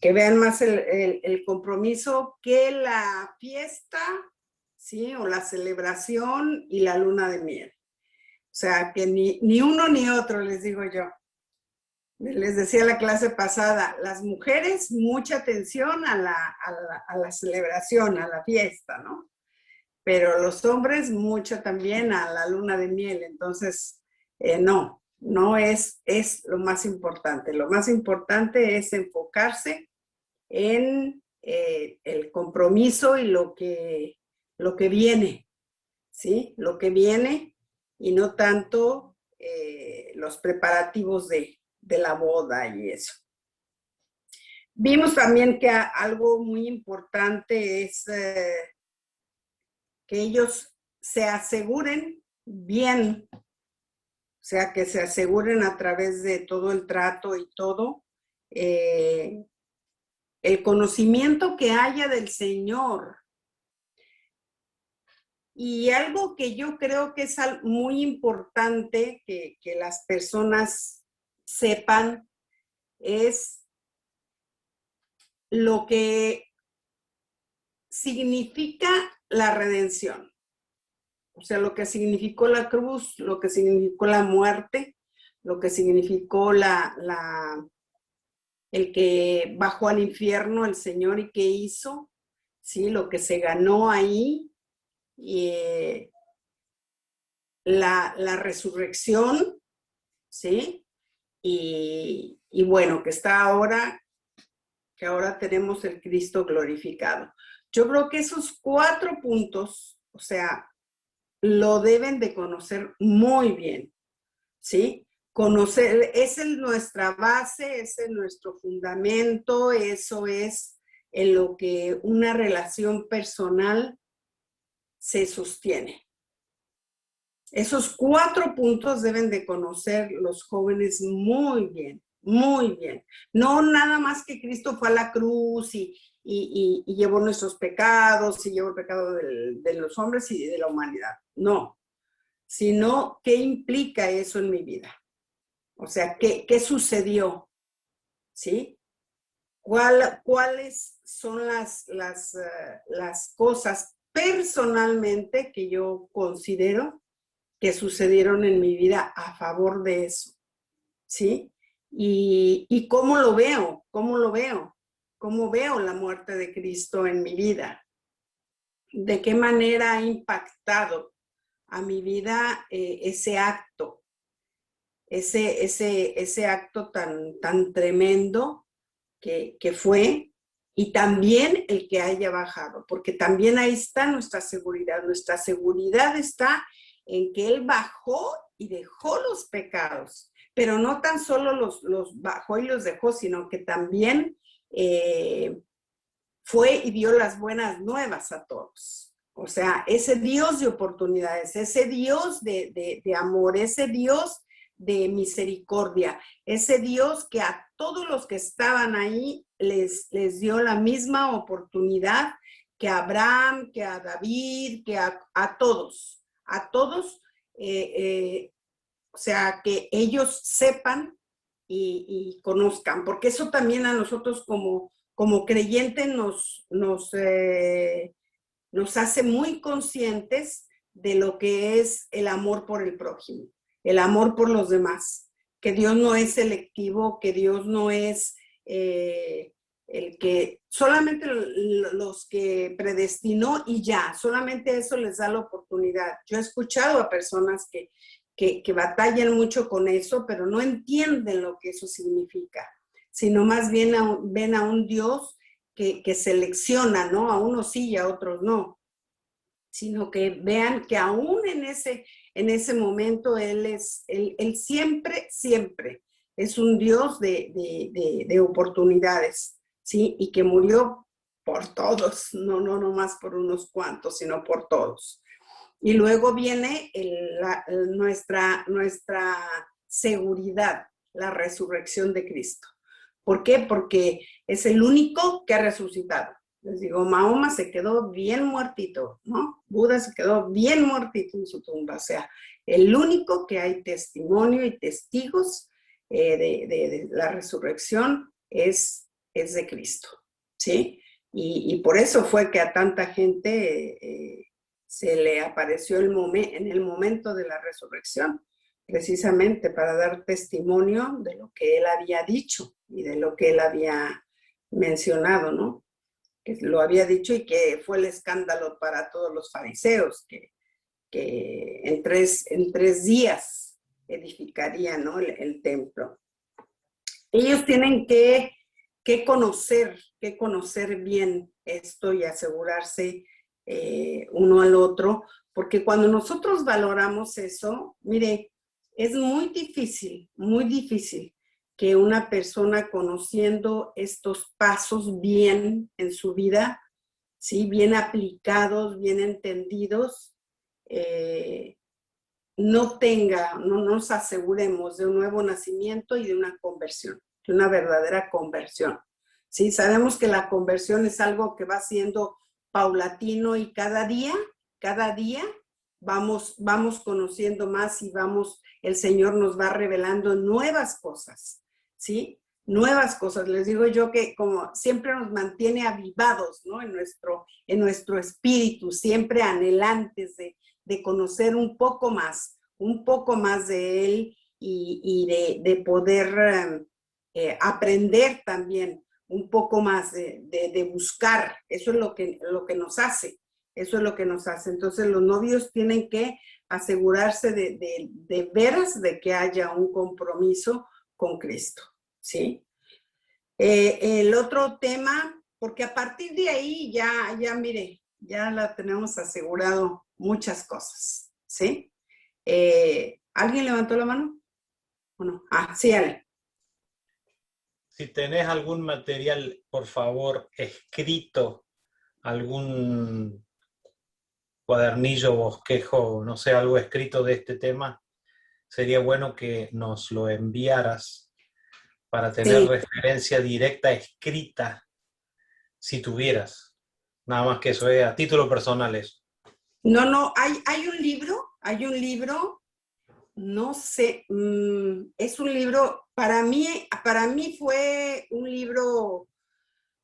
que vean más el compromiso que la fiesta, ¿sí? O la celebración y la luna de miel. O sea, que ni uno ni otro, les digo yo. Les decía la clase pasada, las mujeres, mucha atención a la celebración, a la fiesta, ¿no? Pero los hombres, mucho también a la luna de miel. Entonces, no es lo más importante. Lo más importante es enfocarse en el compromiso y lo que viene, ¿sí? Lo que viene y no tanto los preparativos de la boda y eso. Vimos también que algo muy importante es que ellos se aseguren bien, o sea, que se aseguren a través de todo el trato y todo, el conocimiento que haya del Señor. Y algo que yo creo que es muy importante que las personas sepan es lo que significa la redención. O sea, lo que significó la cruz, lo que significó la muerte, lo que significó el que bajó al infierno el Señor y qué hizo, ¿sí? Lo que se ganó ahí, y la resurrección, ¿sí? Y bueno, que está ahora, que ahora tenemos el Cristo glorificado. Yo creo que esos 4 puntos, o sea, lo deben de conocer muy bien, ¿sí? Conocer, esa es nuestra base, ese es nuestro fundamento, eso es en lo que una relación personal se sostiene. Esos 4 puntos deben de conocer los jóvenes muy bien, muy bien. No nada más que Cristo fue a la cruz y llevó nuestros pecados y llevó el pecado de los hombres y de la humanidad. No, sino qué implica eso en mi vida. O sea, ¿qué sucedió? ¿Sí? ¿Cuáles son las cosas personalmente que yo considero que sucedieron en mi vida a favor de eso? ¿Sí? Y cómo lo veo, cómo veo la muerte de Cristo en mi vida, de qué manera ha impactado a mi vida ese acto, ese acto tan tremendo que fue, y también el que haya bajado, porque también ahí está nuestra seguridad está en que Él bajó y dejó los pecados, pero no tan solo los bajó y los dejó, sino que también fue y dio las buenas nuevas a todos. O sea, ese Dios de oportunidades, ese Dios de amor, ese Dios de misericordia, ese Dios que a todos los que estaban ahí les dio la misma oportunidad que a Abraham, que a David, que a todos, o sea, que ellos sepan y conozcan, porque eso también a nosotros como creyentes nos hace muy conscientes de lo que es el amor por el prójimo, el amor por los demás, que Dios no es selectivo, que Dios no es el que solamente los que predestinó y ya, solamente eso les da la oportunidad. Yo he escuchado a personas que batallan mucho con eso, pero no entienden lo que eso significa, sino más bien ven a un Dios que selecciona, ¿no? A unos sí y a otros no, sino que vean que aún en ese momento Él siempre es un Dios de oportunidades, ¿sí? Y que murió por todos, no más por unos cuantos, sino por todos. Y luego viene nuestra seguridad, la resurrección de Cristo. ¿Por qué? Porque es el único que ha resucitado. Les digo, Mahoma se quedó bien muertito, ¿no? Buda se quedó bien muertito en su tumba. O sea, el único que hay testimonio y testigos de la resurrección es de Cristo, ¿sí? Y por eso fue que a tanta gente se le apareció en el momento de la resurrección, precisamente para dar testimonio de lo que él había dicho y de lo que él había mencionado, ¿no? Que lo había dicho y que fue el escándalo para todos los fariseos, que en tres días edificarían, ¿no? el templo. Ellos tienen que conocer bien esto y asegurarse uno al otro, porque cuando nosotros valoramos eso, mire, es muy difícil que una persona conociendo estos pasos bien en su vida, ¿sí? Bien aplicados, bien entendidos, no nos aseguremos de un nuevo nacimiento y de una conversión, de una verdadera conversión. ¿Sí? Sabemos que la conversión es algo que va siendo paulatino y cada día vamos conociendo más y el Señor nos va revelando nuevas cosas, ¿sí? Nuevas cosas. Les digo yo que como siempre nos mantiene avivados, ¿no? En nuestro espíritu, siempre anhelantes de conocer un poco más de Él y de poder aprender también un poco más, de buscar. Eso es lo que nos hace. Eso es lo que nos hace. Entonces los novios tienen que asegurarse de veras de que haya un compromiso con Cristo, ¿sí? El otro tema, porque a partir de ahí mire, ya la tenemos asegurado muchas cosas, ¿sí? ¿Alguien levantó la mano? ¿O no? Ah, sí, Ale. Si tenés algún material, por favor, escrito, algún cuadernillo, bosquejo, no sé, algo escrito de este tema, sería bueno que nos lo enviaras para tener Sí. referencia directa, escrita, si tuvieras. Nada más que eso es a título personal eso. No, hay un libro, no sé, es un libro, para mí fue un libro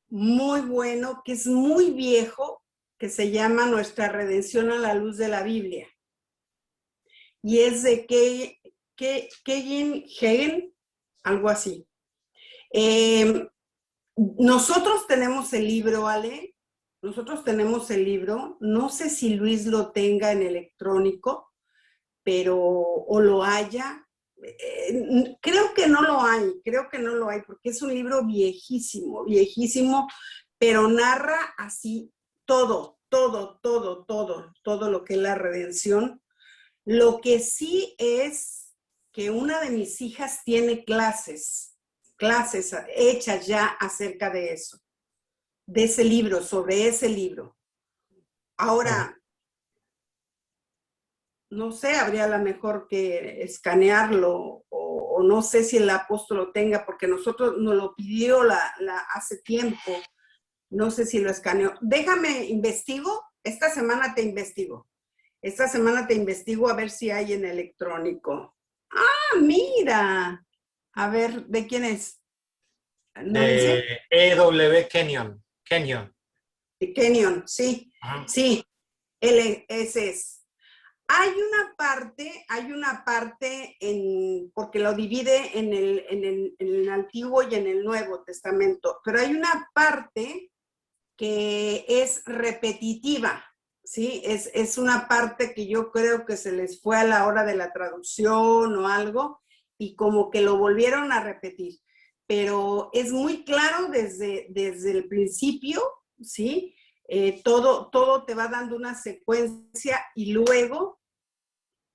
muy bueno, que es muy viejo, que se llama Nuestra Redención a la Luz de la Biblia. Y es de Kevin Hagen, algo así. Nosotros tenemos el libro, Ale, nosotros tenemos el libro, no sé si Luis lo tenga en electrónico, o lo haya. Creo que no lo hay, porque es un libro viejísimo, pero narra así todo lo que es la redención. Lo que sí es que una de mis hijas tiene clases hechas ya acerca de eso, de ese libro, sobre ese libro. Ahora, no sé, habría a lo mejor que escanearlo o no sé si el apóstol lo tenga, porque nosotros nos lo pidió hace tiempo. No sé si lo escaneó. Déjame, investigo. Esta semana te investigo a ver si hay en electrónico. Ah, mira. A ver, ¿de quién es? ¿No De dice? E.W. Kenyon. Kenyon. De Kenyon, sí. Ajá. Sí, ese es. Hay una parte porque lo divide en el Antiguo y en el Nuevo Testamento, pero hay una parte que es repetitiva, ¿sí? Es una parte que yo creo que se les fue a la hora de la traducción o algo, y como que lo volvieron a repetir. Pero es muy claro desde el principio, ¿sí? Todo te va dando una secuencia y luego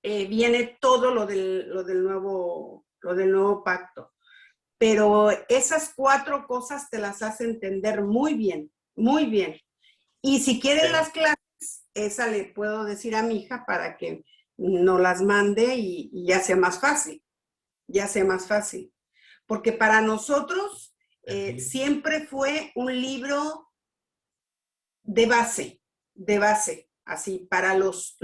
viene todo lo del nuevo pacto. Pero esas 4 cosas te las hace entender muy bien, muy bien. Y si quieren las clases, esa le puedo decir a mi hija para que no las mande y ya sea más fácil, Porque para nosotros siempre fue un libro de base, así, para los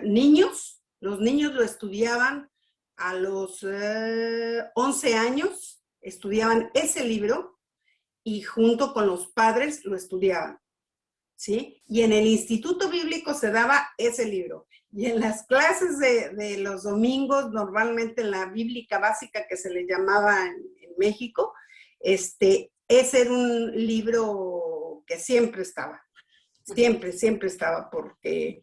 niños lo estudiaban a los 11 años, estudiaban ese libro y junto con los padres lo estudiaban, ¿sí? Y en el Instituto Bíblico se daba ese libro. Y en las clases de los domingos, normalmente en la bíblica básica que se le llamaba en México, ese era un libro que siempre estaba, siempre estaba, porque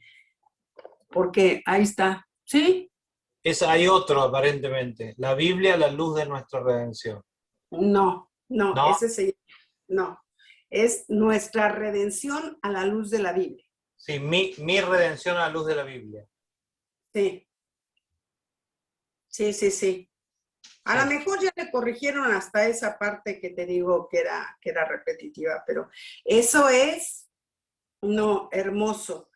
ahí está, ¿sí? Hay otro aparentemente, la Biblia, la luz de nuestra redención. No, ¿No? no, es nuestra redención a la luz de la Biblia. Sí, mi redención a la luz de la Biblia. Sí, sí. A lo mejor ya le corrigieron hasta esa parte que te digo que era repetitiva, pero eso es, no, hermoso,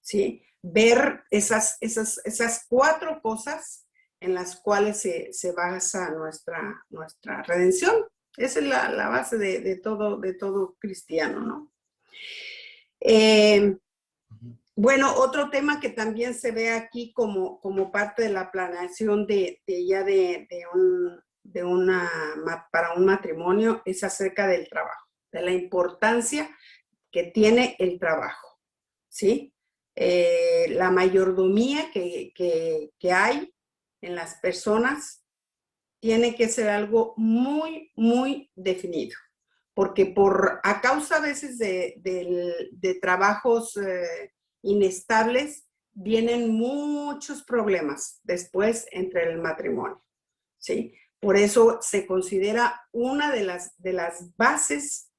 ¿sí? Ver esas 4 cosas en las cuales se basa nuestra redención. Esa es la base de todo cristiano, ¿no? Bueno, otro tema que también se ve aquí como parte de la planeación para un matrimonio es acerca del trabajo, de la importancia que tiene el trabajo, ¿sí? La mayordomía que hay en las personas tiene que ser algo muy, muy definido, porque a causa a veces de trabajos inestables, vienen muchos problemas después entre el matrimonio, ¿sí? Por eso se considera una de las bases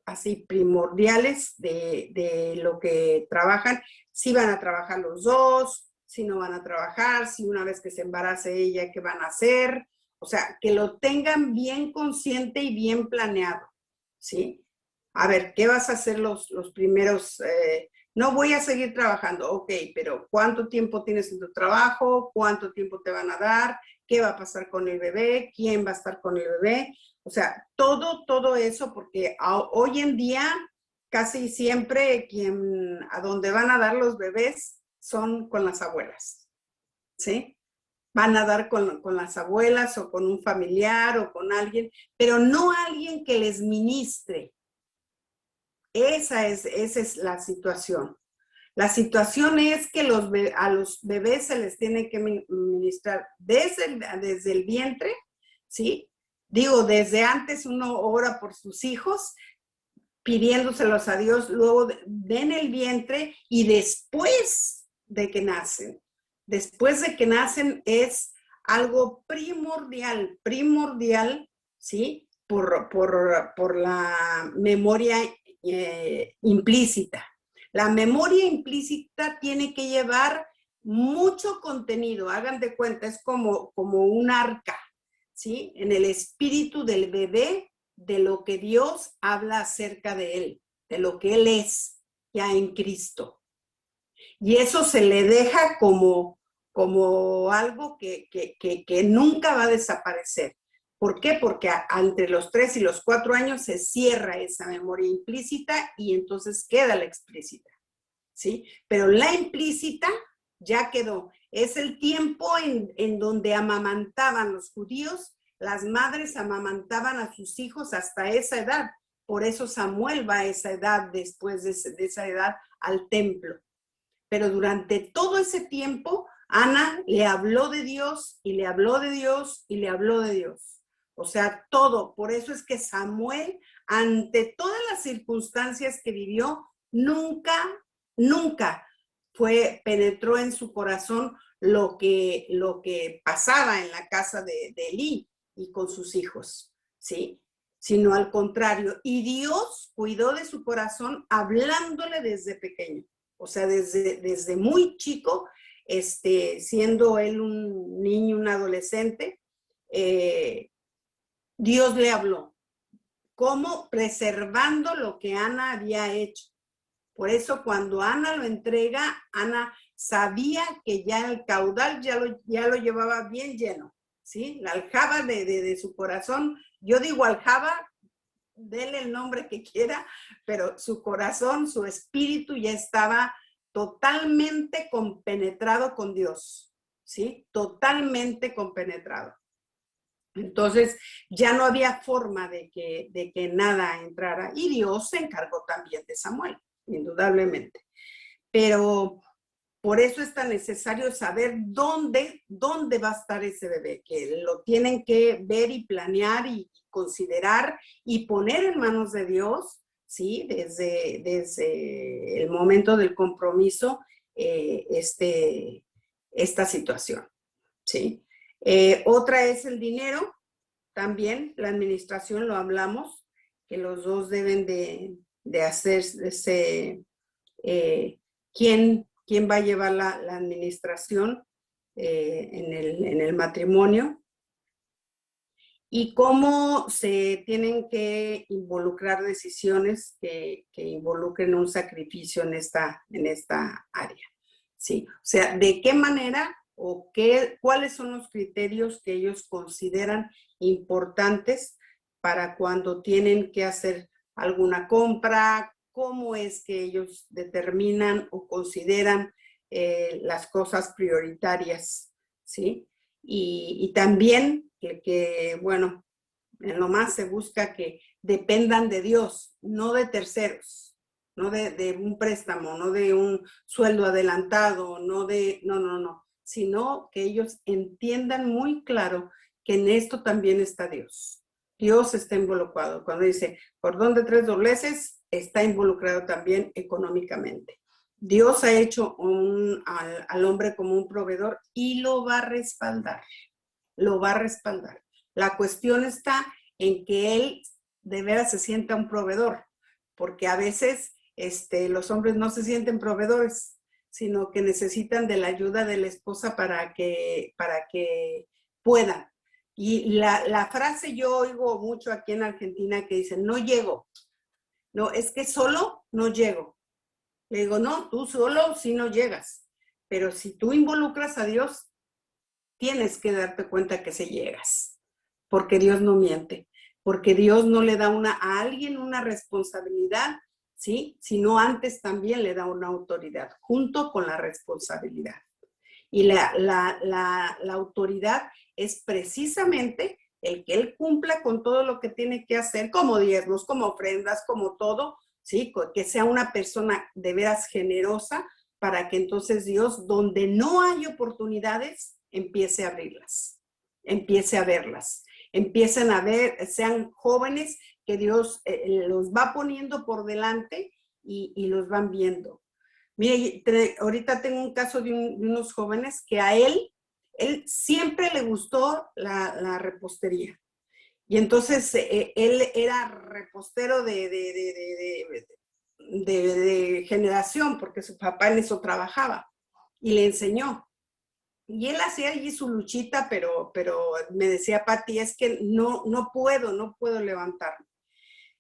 así primordiales de lo que trabajan, si van a trabajar los dos, si no van a trabajar, si una vez que se embarace ella, ¿qué van a hacer? O sea, que lo tengan bien consciente y bien planeado, ¿sí? A ver, ¿qué vas a hacer los primeros? No voy a seguir trabajando, ok, pero ¿cuánto tiempo tienes en tu trabajo? ¿Cuánto tiempo te van a dar? ¿Qué va a pasar con el bebé? ¿Quién va a estar con el bebé? O sea, todo eso, porque hoy en día casi siempre a donde van a dar los bebés son con las abuelas, ¿sí? Van a dar con las abuelas o con un familiar o con alguien, pero no alguien que les ministre. Esa es la situación. La situación es que a los bebés se les tiene que ministrar desde el vientre, ¿sí? Digo, desde antes uno ora por sus hijos, pidiéndoselos a Dios, luego en el vientre y después de que nacen. Después de que nacen es algo primordial, ¿sí? Por la memoria implícita. La memoria implícita tiene que llevar mucho contenido, hagan de cuenta, es como un arca, ¿sí? En el espíritu del bebé, de lo que Dios habla acerca de él, de lo que él es ya en Cristo. Y eso se le deja como algo que nunca va a desaparecer. ¿Por qué? Porque entre los 3 y los 4 años se cierra esa memoria implícita y entonces queda la explícita, ¿sí? Pero la implícita ya quedó. Es el tiempo en donde amamantaban los judíos, las madres amamantaban a sus hijos hasta esa edad. Por eso Samuel va a esa edad, después de esa edad, al templo. Pero durante todo ese tiempo, Ana le habló de Dios y le habló de Dios y le habló de Dios. O sea, todo. Por eso es que Samuel, ante todas las circunstancias que vivió, nunca penetró en su corazón lo que pasaba en la casa de Elí y con sus hijos, ¿sí? Sino al contrario. Y Dios cuidó de su corazón hablándole desde pequeño. O sea, desde muy chico, siendo él un niño, un adolescente, Dios le habló. ¿Cómo? Preservando lo que Ana había hecho. Por eso cuando Ana lo entrega, Ana sabía que ya el caudal ya lo llevaba bien lleno, ¿sí? La aljaba de su corazón, yo digo aljaba, dele el nombre que quiera, pero su corazón, su espíritu ya estaba totalmente compenetrado con Dios, ¿sí? Totalmente compenetrado. Entonces ya no había forma de que nada entrara. Y Dios se encargó también de Samuel, indudablemente. Pero por eso es tan necesario saber dónde va a estar ese bebé, que lo tienen que ver y planear y considerar y poner en manos de Dios, ¿sí? Desde el momento del compromiso, esta situación, ¿sí? Otra es el dinero, también la administración, lo hablamos, que los dos deben de hacerse, ¿quién va a llevar la administración en el matrimonio? Y cómo se tienen que involucrar decisiones que involucren un sacrificio en esta área. ¿Sí? O sea, ¿de qué manera o cuáles son los criterios que ellos consideran importantes para cuando tienen que hacer alguna compra? ¿Cómo es que ellos determinan o consideran las cosas prioritarias? ¿Sí? Y también que, bueno, en lo más se busca que dependan de Dios, no de terceros, no de un préstamo, no de un sueldo adelantado, no, sino que ellos entiendan muy claro que en esto también está Dios. Dios está involucrado. Cuando dice cordón de tres dobleces, está involucrado también económicamente. Dios ha hecho al hombre como un proveedor y lo va a respaldar, lo va a respaldar. La cuestión está en que él de veras se sienta un proveedor, porque a veces los hombres no se sienten proveedores, sino que necesitan de la ayuda de la esposa para que puedan. Y la frase yo oigo mucho aquí en Argentina que dicen, no llego. No, es que solo no llego. Le digo, no, tú solo sí no llegas. Pero si tú involucras a Dios, tienes que darte cuenta que se llegas. Porque Dios no miente. Porque Dios no le da a alguien una responsabilidad, ¿sí? Sino antes también le da una autoridad, junto con la responsabilidad. Y la autoridad es precisamente el que él cumpla con todo lo que tiene que hacer, como diezmos, como ofrendas, como todo, ¿sí? Que sea una persona de veras generosa para que entonces Dios, donde no hay oportunidades, empiece a abrirlas, empiece a verlas, empiecen a ver, sean jóvenes que Dios los va poniendo por delante y los van viendo. Mire, ahorita tengo un caso de unos jóvenes que a él siempre le gustó la repostería. Y entonces él era repostero de generación, porque su papá en eso trabajaba y le enseñó. Y él hacía allí su luchita, pero me decía, Pati, es que no puedo levantarme.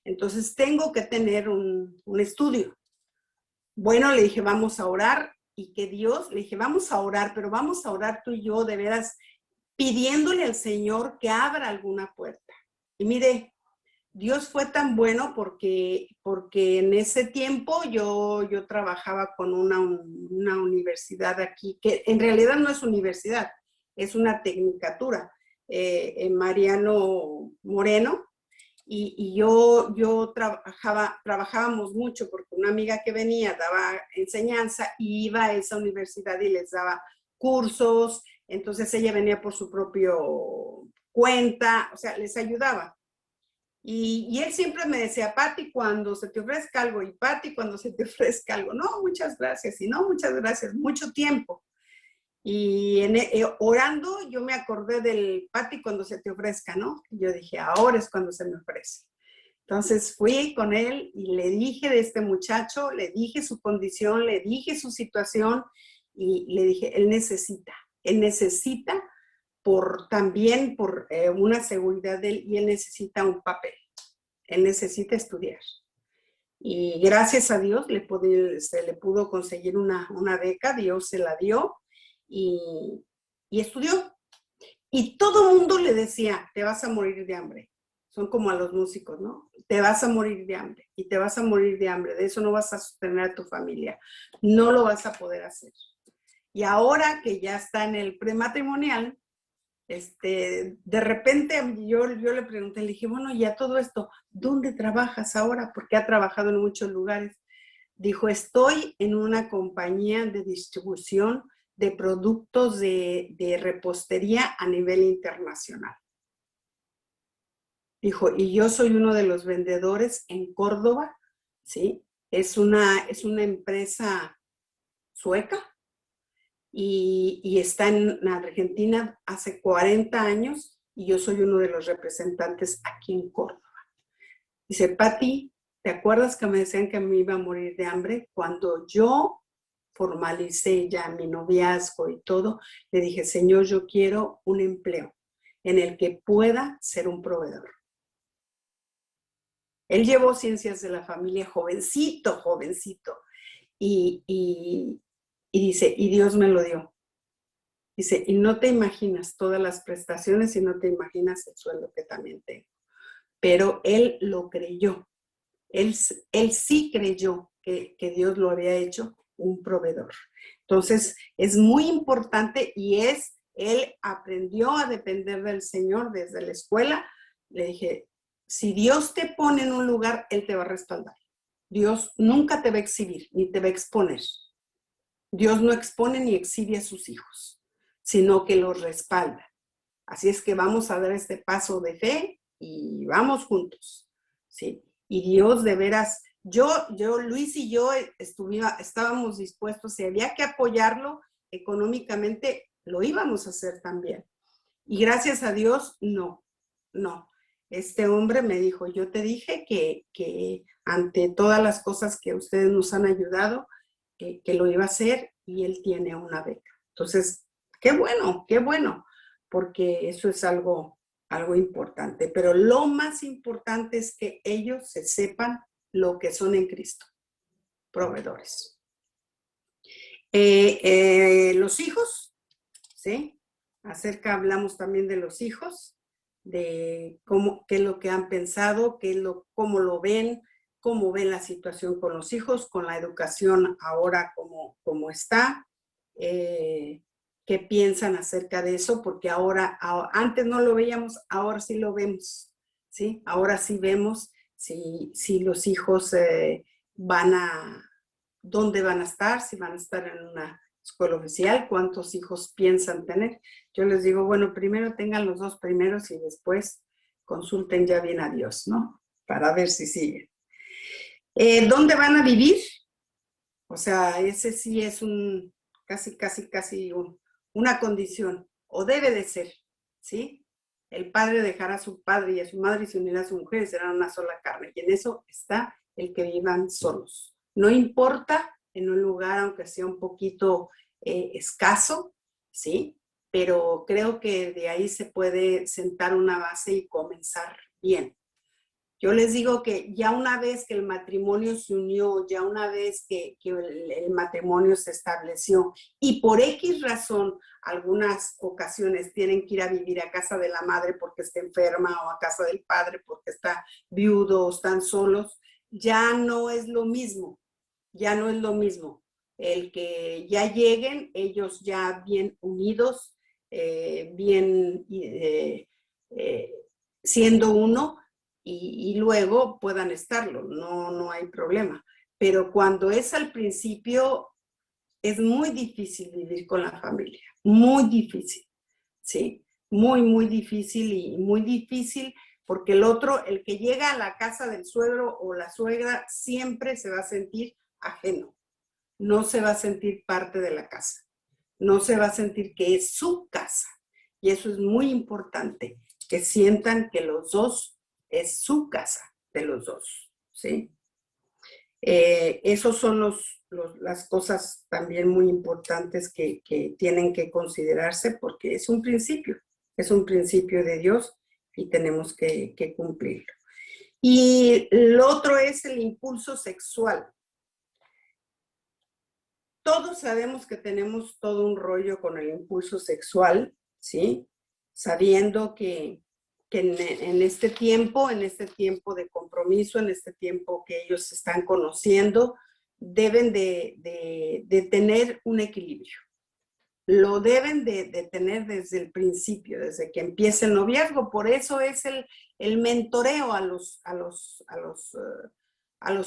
Entonces tengo que tener un estudio. Bueno, le dije, vamos a orar y que Dios, le dije, vamos a orar, pero vamos a orar tú y yo de veras pidiéndole al Señor que abra alguna puerta. Y mire, Dios fue tan bueno porque en ese tiempo yo trabajaba con una universidad aquí, que en realidad no es universidad, es una tecnicatura, en Mariano Moreno. Y yo trabajábamos mucho porque una amiga que venía daba enseñanza y iba a esa universidad y les daba cursos, entonces ella venía por su propio cuenta, o sea, les ayudaba. Y él siempre me decía, Pati, cuando se te ofrezca algo, y Pati, cuando se te ofrezca algo, no, muchas gracias, y no, muchas gracias, mucho tiempo. Y orando, yo me acordé del Pati cuando se te ofrezca, ¿no? Y yo dije, ahora es cuando se me ofrece. Entonces fui con él y le dije de este muchacho, le dije su condición, le dije su situación y le dije, él necesita también por una seguridad de él y él necesita un papel, él necesita estudiar. Y gracias a Dios se le pudo conseguir una beca, Dios se la dio y estudió. Y todo el mundo le decía, te vas a morir de hambre. Son como a los músicos, ¿no? Te vas a morir de hambre y te vas a morir de hambre. De eso no vas a sostener a tu familia. No lo vas a poder hacer. Y ahora que ya está en el prematrimonial, De repente yo le pregunté, le dije, bueno, ya todo esto, ¿dónde trabajas ahora? Porque ha trabajado en muchos lugares. Dijo, estoy en una compañía de distribución de productos de repostería a nivel internacional. Dijo, y yo soy uno de los vendedores en Córdoba, ¿sí? Es una empresa sueca y está en Argentina hace 40 años y yo soy uno de los representantes aquí en Córdoba. Dice, Pati, ¿te acuerdas que me decían que me iba a morir de hambre? Cuando yo formalicé ya mi noviazgo y todo, le dije, Señor, yo quiero un empleo en el que pueda ser un proveedor. Él llevó ciencias de la familia jovencito, y dice, y Dios me lo dio. Dice, y no te imaginas todas las prestaciones y no te imaginas el sueldo que también tengo. Pero él lo creyó. Él sí creyó que Dios lo había hecho un proveedor. Entonces, es muy importante y él aprendió a depender del Señor desde la escuela. Le dije, si Dios te pone en un lugar, Él te va a respaldar. Dios nunca te va a exhibir, ni te va a exponer. Dios no expone ni exhibe a sus hijos, sino que los respalda. Así es que vamos a dar este paso de fe y vamos juntos, ¿sí? Y Dios de veras, Luis y yo estábamos dispuestos, si había que apoyarlo económicamente, lo íbamos a hacer también. Y gracias a Dios, no. Este hombre me dijo, yo te dije que ante todas las cosas que ustedes nos han ayudado, que lo iba a hacer y él tiene una beca. Entonces, qué bueno, porque eso es algo importante. Pero lo más importante es que ellos se sepan lo que son en Cristo, proveedores. Los hijos, ¿sí? Hablamos también de los hijos, de qué es lo que han pensado, cómo lo ven, cómo ven la situación con los hijos, con la educación ahora como está, qué piensan acerca de eso, porque antes no lo veíamos, ahora sí lo vemos, ¿sí? Ahora sí vemos si los hijos dónde van a estar, si van a estar en una escuela oficial, cuántos hijos piensan tener. Yo les digo, bueno, primero tengan los 2 primeros y después consulten ya bien a Dios, ¿no? Para ver si siguen. ¿Dónde van a vivir? O sea, ese sí es casi una condición, o debe de ser, ¿sí? El padre dejará a su padre y a su madre y se unirá a su mujer y serán una sola carne. Y en eso está el que vivan solos. No importa en un lugar, aunque sea un poquito escaso, ¿sí? Pero creo que de ahí se puede sentar una base y comenzar bien. Yo les digo que ya una vez que el matrimonio se unió, ya una vez que el matrimonio se estableció y por X razón, algunas ocasiones tienen que ir a vivir a casa de la madre porque está enferma o a casa del padre porque está viudo o están solos, ya no es lo mismo, ya no es lo mismo. El que ya lleguen ellos ya bien unidos, bien siendo uno, y luego puedan estarlo, no hay problema. Pero cuando es al principio, es muy difícil vivir con la familia, muy difícil, ¿sí? Muy difícil y muy difícil porque el que llega a la casa del suegro o la suegra, siempre se va a sentir ajeno, no se va a sentir parte de la casa, no se va a sentir que es su casa. Y eso es muy importante, que sientan que los dos es su casa de los dos, ¿sí? Esos son las cosas también muy importantes que tienen que considerarse porque es un principio de Dios y tenemos que cumplirlo. Y lo otro es el impulso sexual. Todos sabemos que tenemos todo un rollo con el impulso sexual, ¿sí? Sabiendo que en este tiempo de compromiso, en este tiempo que ellos se están conociendo, deben de tener un equilibrio, lo deben de tener desde el principio, desde que empiece el noviazgo. Por eso es el mentoreo a los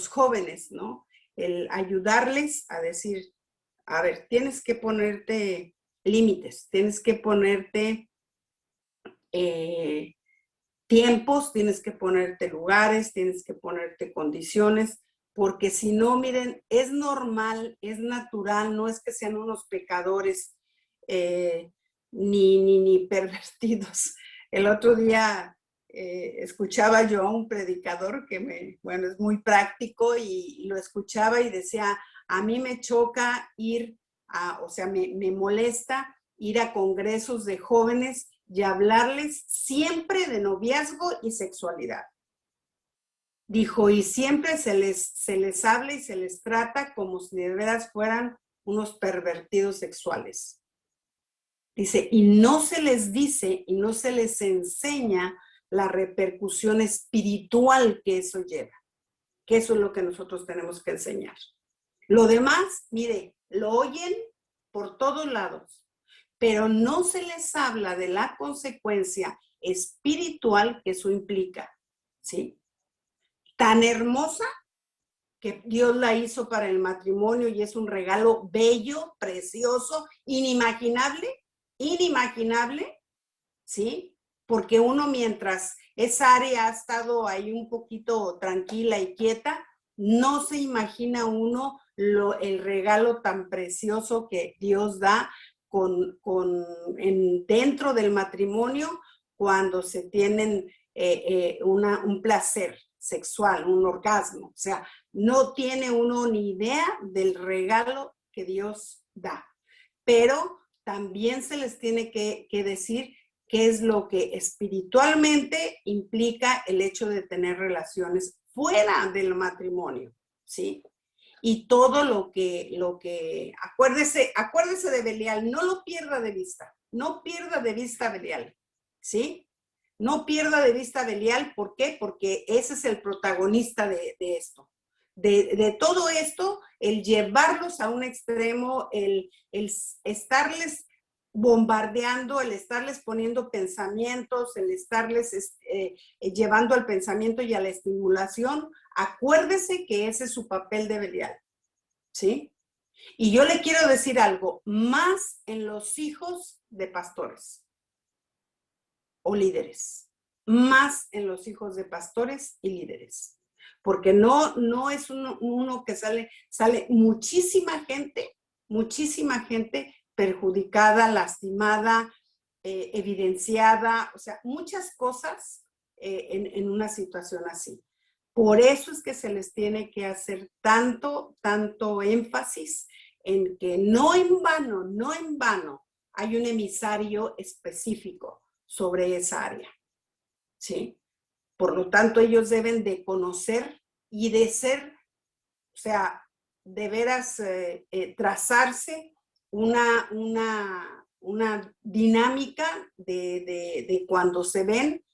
jóvenes, ¿no? El ayudarles a decir, a ver, tienes que ponerte límites, tienes que ponerte tiempos, tienes que ponerte lugares, tienes que ponerte condiciones, porque si no, miren, es normal, es natural, no es que sean unos pecadores ni pervertidos. El otro día escuchaba yo a un predicador que bueno, es muy práctico y lo escuchaba y decía, a mí me choca o sea, me molesta ir a congresos de jóvenes y hablarles siempre de noviazgo y sexualidad. Dijo, y siempre se les habla y se les trata como si de veras fueran unos pervertidos sexuales. Dice, y no se les dice y no se les enseña la repercusión espiritual que eso lleva, que eso es lo que nosotros tenemos que enseñar. Lo demás, mire, lo oyen por todos lados, pero no se les habla de la consecuencia espiritual que eso implica, ¿sí? Tan hermosa que Dios la hizo para el matrimonio y es un regalo bello, precioso, inimaginable, ¿sí? Porque uno mientras esa área ha estado ahí un poquito tranquila y quieta, no se imagina uno el regalo tan precioso que Dios da dentro del matrimonio cuando se tienen un placer sexual, un orgasmo. O sea, no tiene uno ni idea del regalo que Dios da. Pero también se les tiene que decir qué es lo que espiritualmente implica el hecho de tener relaciones fuera del matrimonio, ¿sí? Y todo lo que acuérdese de Belial, no lo pierda de vista, no pierda de vista a Belial, ¿sí? No pierda de vista a Belial, ¿por qué? Porque ese es el protagonista de esto. De todo esto, el llevarlos a un extremo, el estarles bombardeando, el estarles poniendo pensamientos, el estarles llevando al pensamiento y a la estimulación, acuérdese que ese es su papel de Belial, ¿sí? Y yo le quiero decir algo, más en los hijos de pastores o líderes, más en los hijos de pastores y líderes, porque no es uno que sale muchísima gente perjudicada, lastimada, evidenciada, o sea, muchas cosas en una situación así. Por eso es que se les tiene que hacer tanto énfasis en que no en vano hay un emisario específico sobre esa área, ¿sí? Por lo tanto, ellos deben de conocer y de ser, o sea, de veras trazarse una dinámica de cuando se ven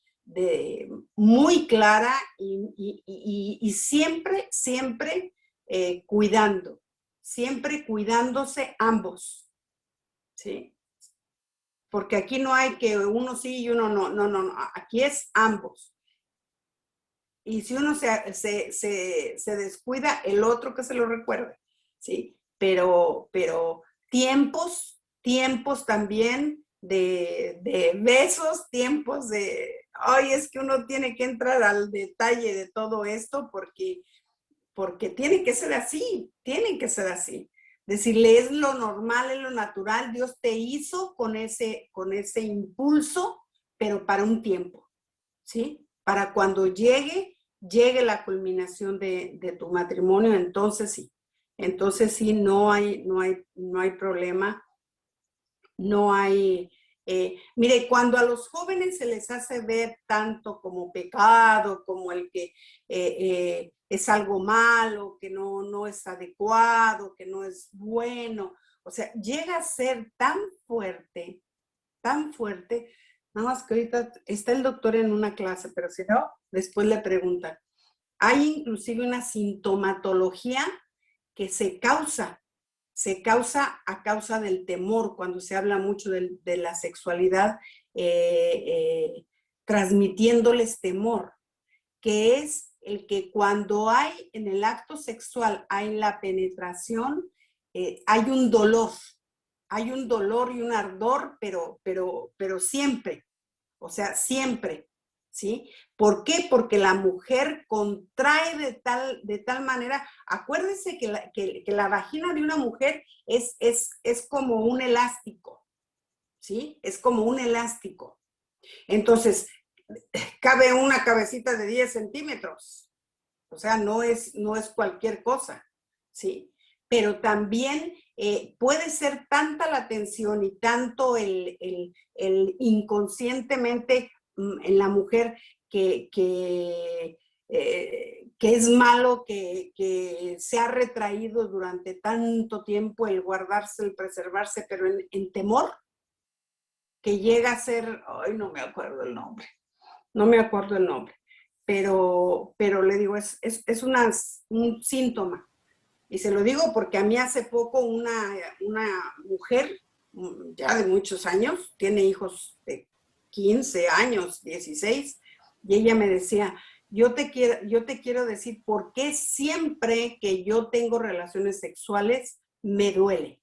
muy clara y siempre cuidando, siempre cuidándose ambos, ¿sí? Porque aquí no hay que uno sí y uno no, aquí es ambos. Y si uno se descuida, el otro que se lo recuerde, ¿sí? Pero tiempos también de besos, tiempos ay, es que uno tiene que entrar al detalle de todo esto porque tiene que ser así, Decirle, es lo normal, es lo natural, Dios te hizo con ese impulso, pero para un tiempo, ¿sí? Para cuando llegue la culminación de tu matrimonio, entonces sí, no hay problema, no hay... mire, cuando a los jóvenes se les hace ver tanto como pecado, como el que es algo malo, que no es adecuado, que no es bueno, o sea, llega a ser tan fuerte, nada más que ahorita está el doctor en una clase, pero si no, después le preguntan. Hay inclusive una sintomatología que se causa se causa a causa del temor, cuando se habla mucho de la sexualidad, transmitiéndoles temor, que es el que cuando hay en el acto sexual, hay la penetración, hay un dolor y un ardor, pero siempre, o sea, siempre, ¿sí? ¿Por qué? Porque la mujer contrae de tal manera, acuérdense que la vagina de una mujer es como un elástico, ¿sí? Es como un elástico. Entonces, cabe una cabecita de 10 centímetros, o sea, no es cualquier cosa, ¿sí? Pero también puede ser tanta la tensión y tanto el inconscientemente en la mujer que es malo, que se ha retraído durante tanto tiempo el guardarse, el preservarse, pero en temor, que llega a ser, ay, no me acuerdo el nombre, pero le digo, es un síntoma. Y se lo digo porque a mí hace poco una mujer, ya de muchos años, tiene hijos de 15 años, 16, y ella me decía, yo te quiero decir por qué siempre que yo tengo relaciones sexuales me duele.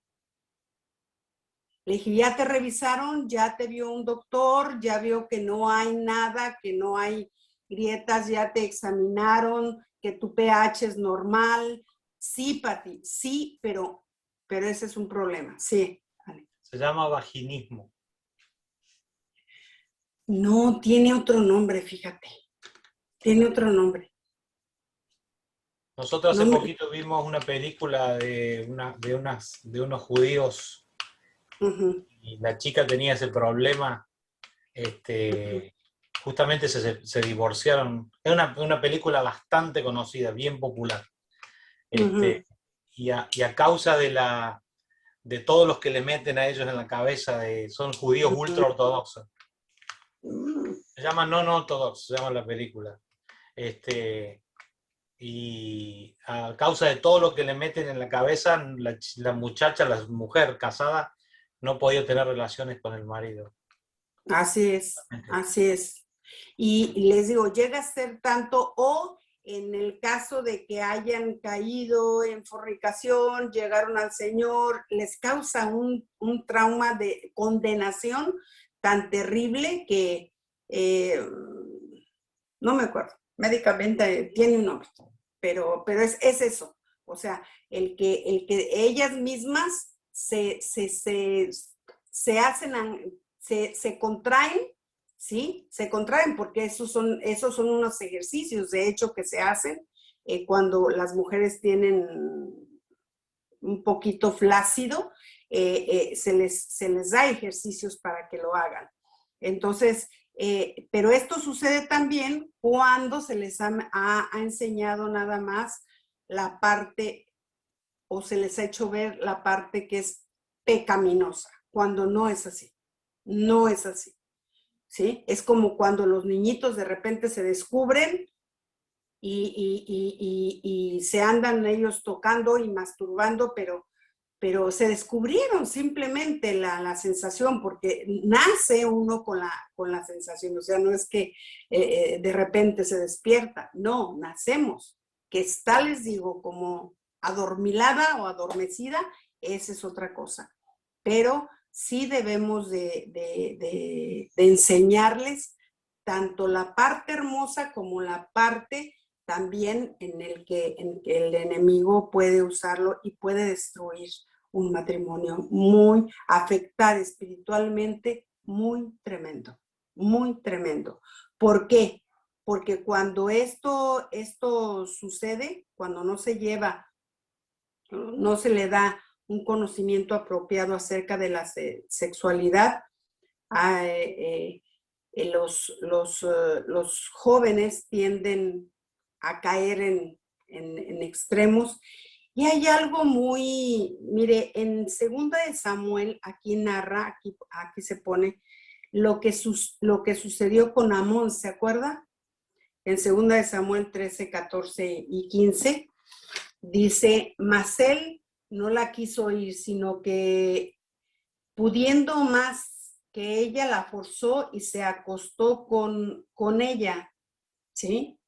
Le dije, ¿ya te revisaron? ¿Ya te vio un doctor? ¿Ya vio que no hay nada, que no hay grietas? ¿Ya te examinaron? ¿Que tu pH es normal? Sí, Pati, sí, pero ese es un problema. Sí. Vale. Se llama vaginismo. No, tiene otro nombre, fíjate. Tiene otro nombre. Nosotros hace No me... poquito vimos una película de unos judíos y la chica tenía ese problema. Justamente se divorciaron. Es una película bastante conocida, bien popular. Y a causa de todos los que le meten a ellos en la cabeza, son judíos ultra ortodoxos. Se llama No Ortodox, se llama la película. Y a causa de todo lo que le meten en la cabeza, la muchacha, la mujer casada, no podía tener relaciones con el marido. Así es, así es. Y les digo, llega a ser tanto, o en el caso de que hayan caído en fornicación, llegaron al Señor, les causa un trauma de condenación tan terrible que no me acuerdo, médicamente tiene un nombre, pero es eso. O sea, el que ellas mismas se hacen, se contraen, ¿sí? Se contraen porque esos son unos ejercicios, de hecho, que se hacen cuando las mujeres tienen un poquito flácido, se les da ejercicios para que lo hagan. Entonces, pero esto sucede también cuando se les ha enseñado nada más la parte, o se les ha hecho ver la parte que es pecaminosa, cuando no es así. No es así, ¿sí? Es como cuando los niñitos de repente se descubren y se andan ellos tocando y masturbando, pero se descubrieron simplemente la sensación, porque nace uno con la sensación, o sea, no es que de repente se despierta, no, nacemos, que está, les digo, como adormilada o adormecida, esa es otra cosa, pero sí debemos de enseñarles tanto la parte hermosa como la parte también en que el enemigo puede usarlo y puede destruir un matrimonio, afectar espiritualmente, muy tremendo, muy tremendo. ¿Por qué? Porque cuando esto sucede, cuando no se lleva, no se le da un conocimiento apropiado acerca de la sexualidad, los jóvenes tienden a caer en extremos. Y hay algo muy, mire, en Segunda de Samuel, aquí narra, aquí se pone lo que sucedió con Amón, ¿se acuerda? En Segunda de Samuel 13, 14 y 15, dice, mas él no la quiso oír, sino que pudiendo más que ella, la forzó y se acostó con ella, ¿sí?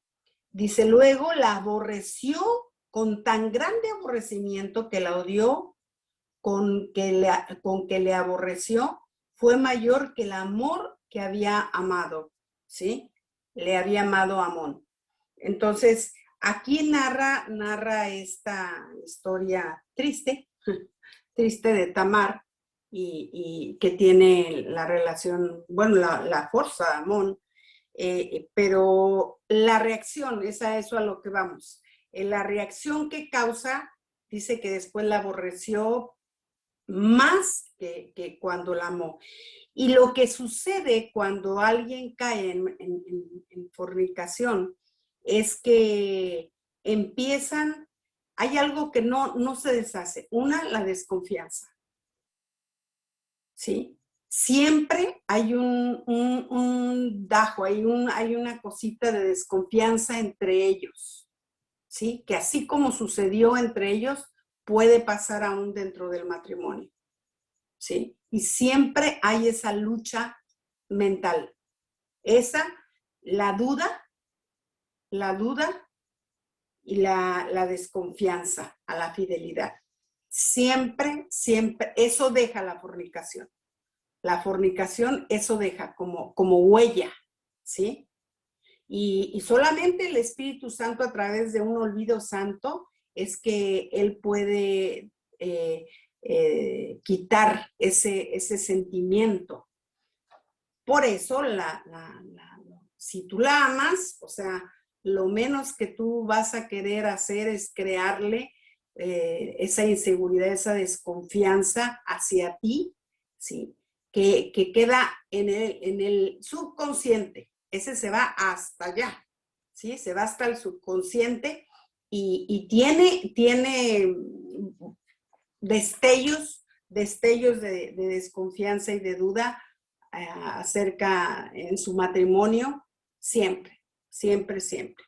Dice, luego la aborreció con tan grande aborrecimiento que la odió, con que le aborreció, fue mayor que el amor que había amado, ¿sí? Le había amado a Amón. Entonces, aquí narra esta historia triste, triste de Tamar, y que tiene la relación, bueno, la fuerza de Amón, pero la reacción, es a eso a lo que vamos. La reacción que causa, dice que después la aborreció más que cuando la amó. Y lo que sucede cuando alguien cae en fornicación es que empiezan, hay algo que no se deshace. Una, la desconfianza, ¿sí? Siempre hay un dajo, hay una cosita de desconfianza entre ellos, ¿sí? Que así como sucedió entre ellos, puede pasar aún dentro del matrimonio, ¿sí? Y siempre hay esa lucha mental. Esa, la duda y la desconfianza a la fidelidad. Siempre, siempre, eso deja la fornicación. La fornicación, eso deja como huella, ¿sí? Y solamente el Espíritu Santo a través de un olvido santo es que Él puede quitar ese sentimiento. Por eso, si tú la amas, o sea, lo menos que tú vas a querer hacer es crearle esa inseguridad, esa desconfianza hacia ti, ¿sí? Que queda en el subconsciente. Ese se va hasta allá, ¿sí? Se va hasta el subconsciente y tiene destellos de desconfianza y de duda acerca en su matrimonio, siempre, siempre, siempre.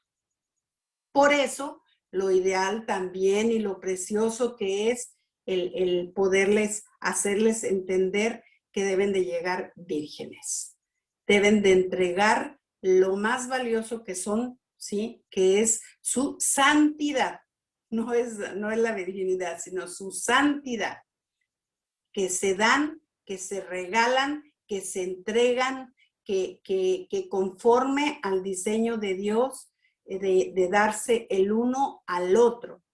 Por eso, lo ideal también y lo precioso que es el poderles hacerles entender que deben de llegar vírgenes. Deben de entregar lo más valioso que son, ¿sí? Que es su santidad. No es la virginidad, sino su santidad. Que se dan, que se regalan, que se entregan, que conforme al diseño de Dios, de darse el uno al otro,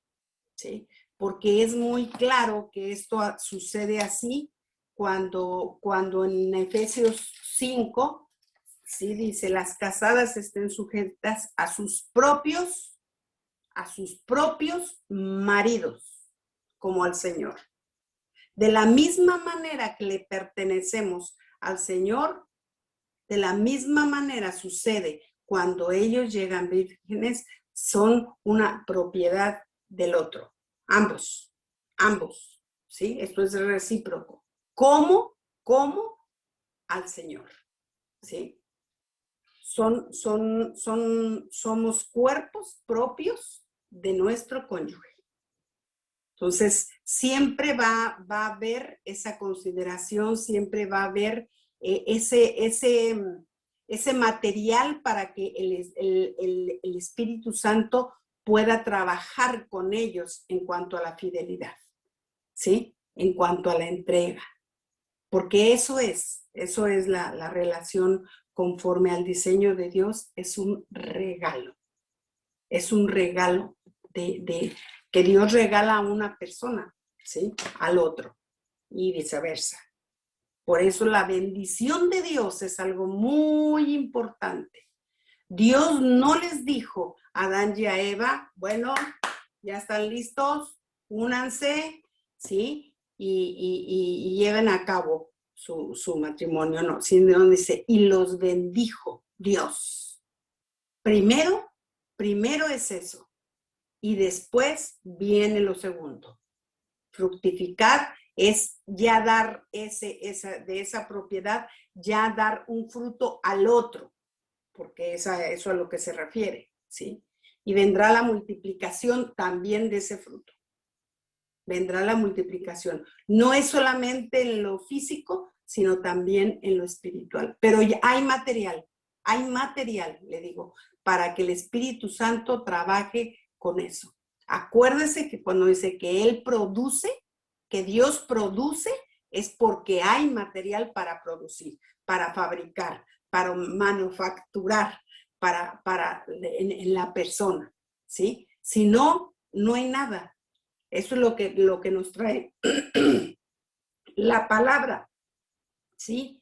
¿sí? Porque es muy claro que esto sucede así cuando en Efesios 5, ¿sí? Dice, las casadas estén sujetas a sus propios maridos, como al Señor. De la misma manera que le pertenecemos al Señor, de la misma manera sucede cuando ellos llegan vírgenes, son una propiedad del otro. Ambos, ¿sí? Esto es recíproco. ¿Cómo? Al Señor, ¿sí? Somos cuerpos propios de nuestro cónyuge. Entonces, siempre va a haber esa consideración, siempre va a haber ese material para que el Espíritu Santo pueda trabajar con ellos en cuanto a la fidelidad, ¿sí? En cuanto a la entrega. Porque eso es la relación conforme al diseño de Dios, es un regalo. Es un regalo que Dios regala a una persona, ¿sí? Al otro y viceversa. Por eso la bendición de Dios es algo muy importante. Dios no les dijo a Adán y a Eva, bueno, ya están listos, únanse, ¿sí? Y lleven a cabo su matrimonio, no, sino dice, y los bendijo Dios. Primero es eso. Y después viene lo segundo. Fructificar es ya dar de esa propiedad, ya dar un fruto al otro, porque eso es a lo que se refiere, ¿sí? Y vendrá la multiplicación también de ese fruto. vendrá la multiplicación. No es solamente en lo físico, sino también en lo espiritual. Pero ya hay material, le digo, para que el Espíritu Santo trabaje con eso. Acuérdese que cuando dice que Él produce, que Dios produce, es porque hay material para producir, para fabricar, para manufacturar, en la persona, ¿sí? Si no, no hay nada. Eso es lo que nos trae la palabra, ¿sí?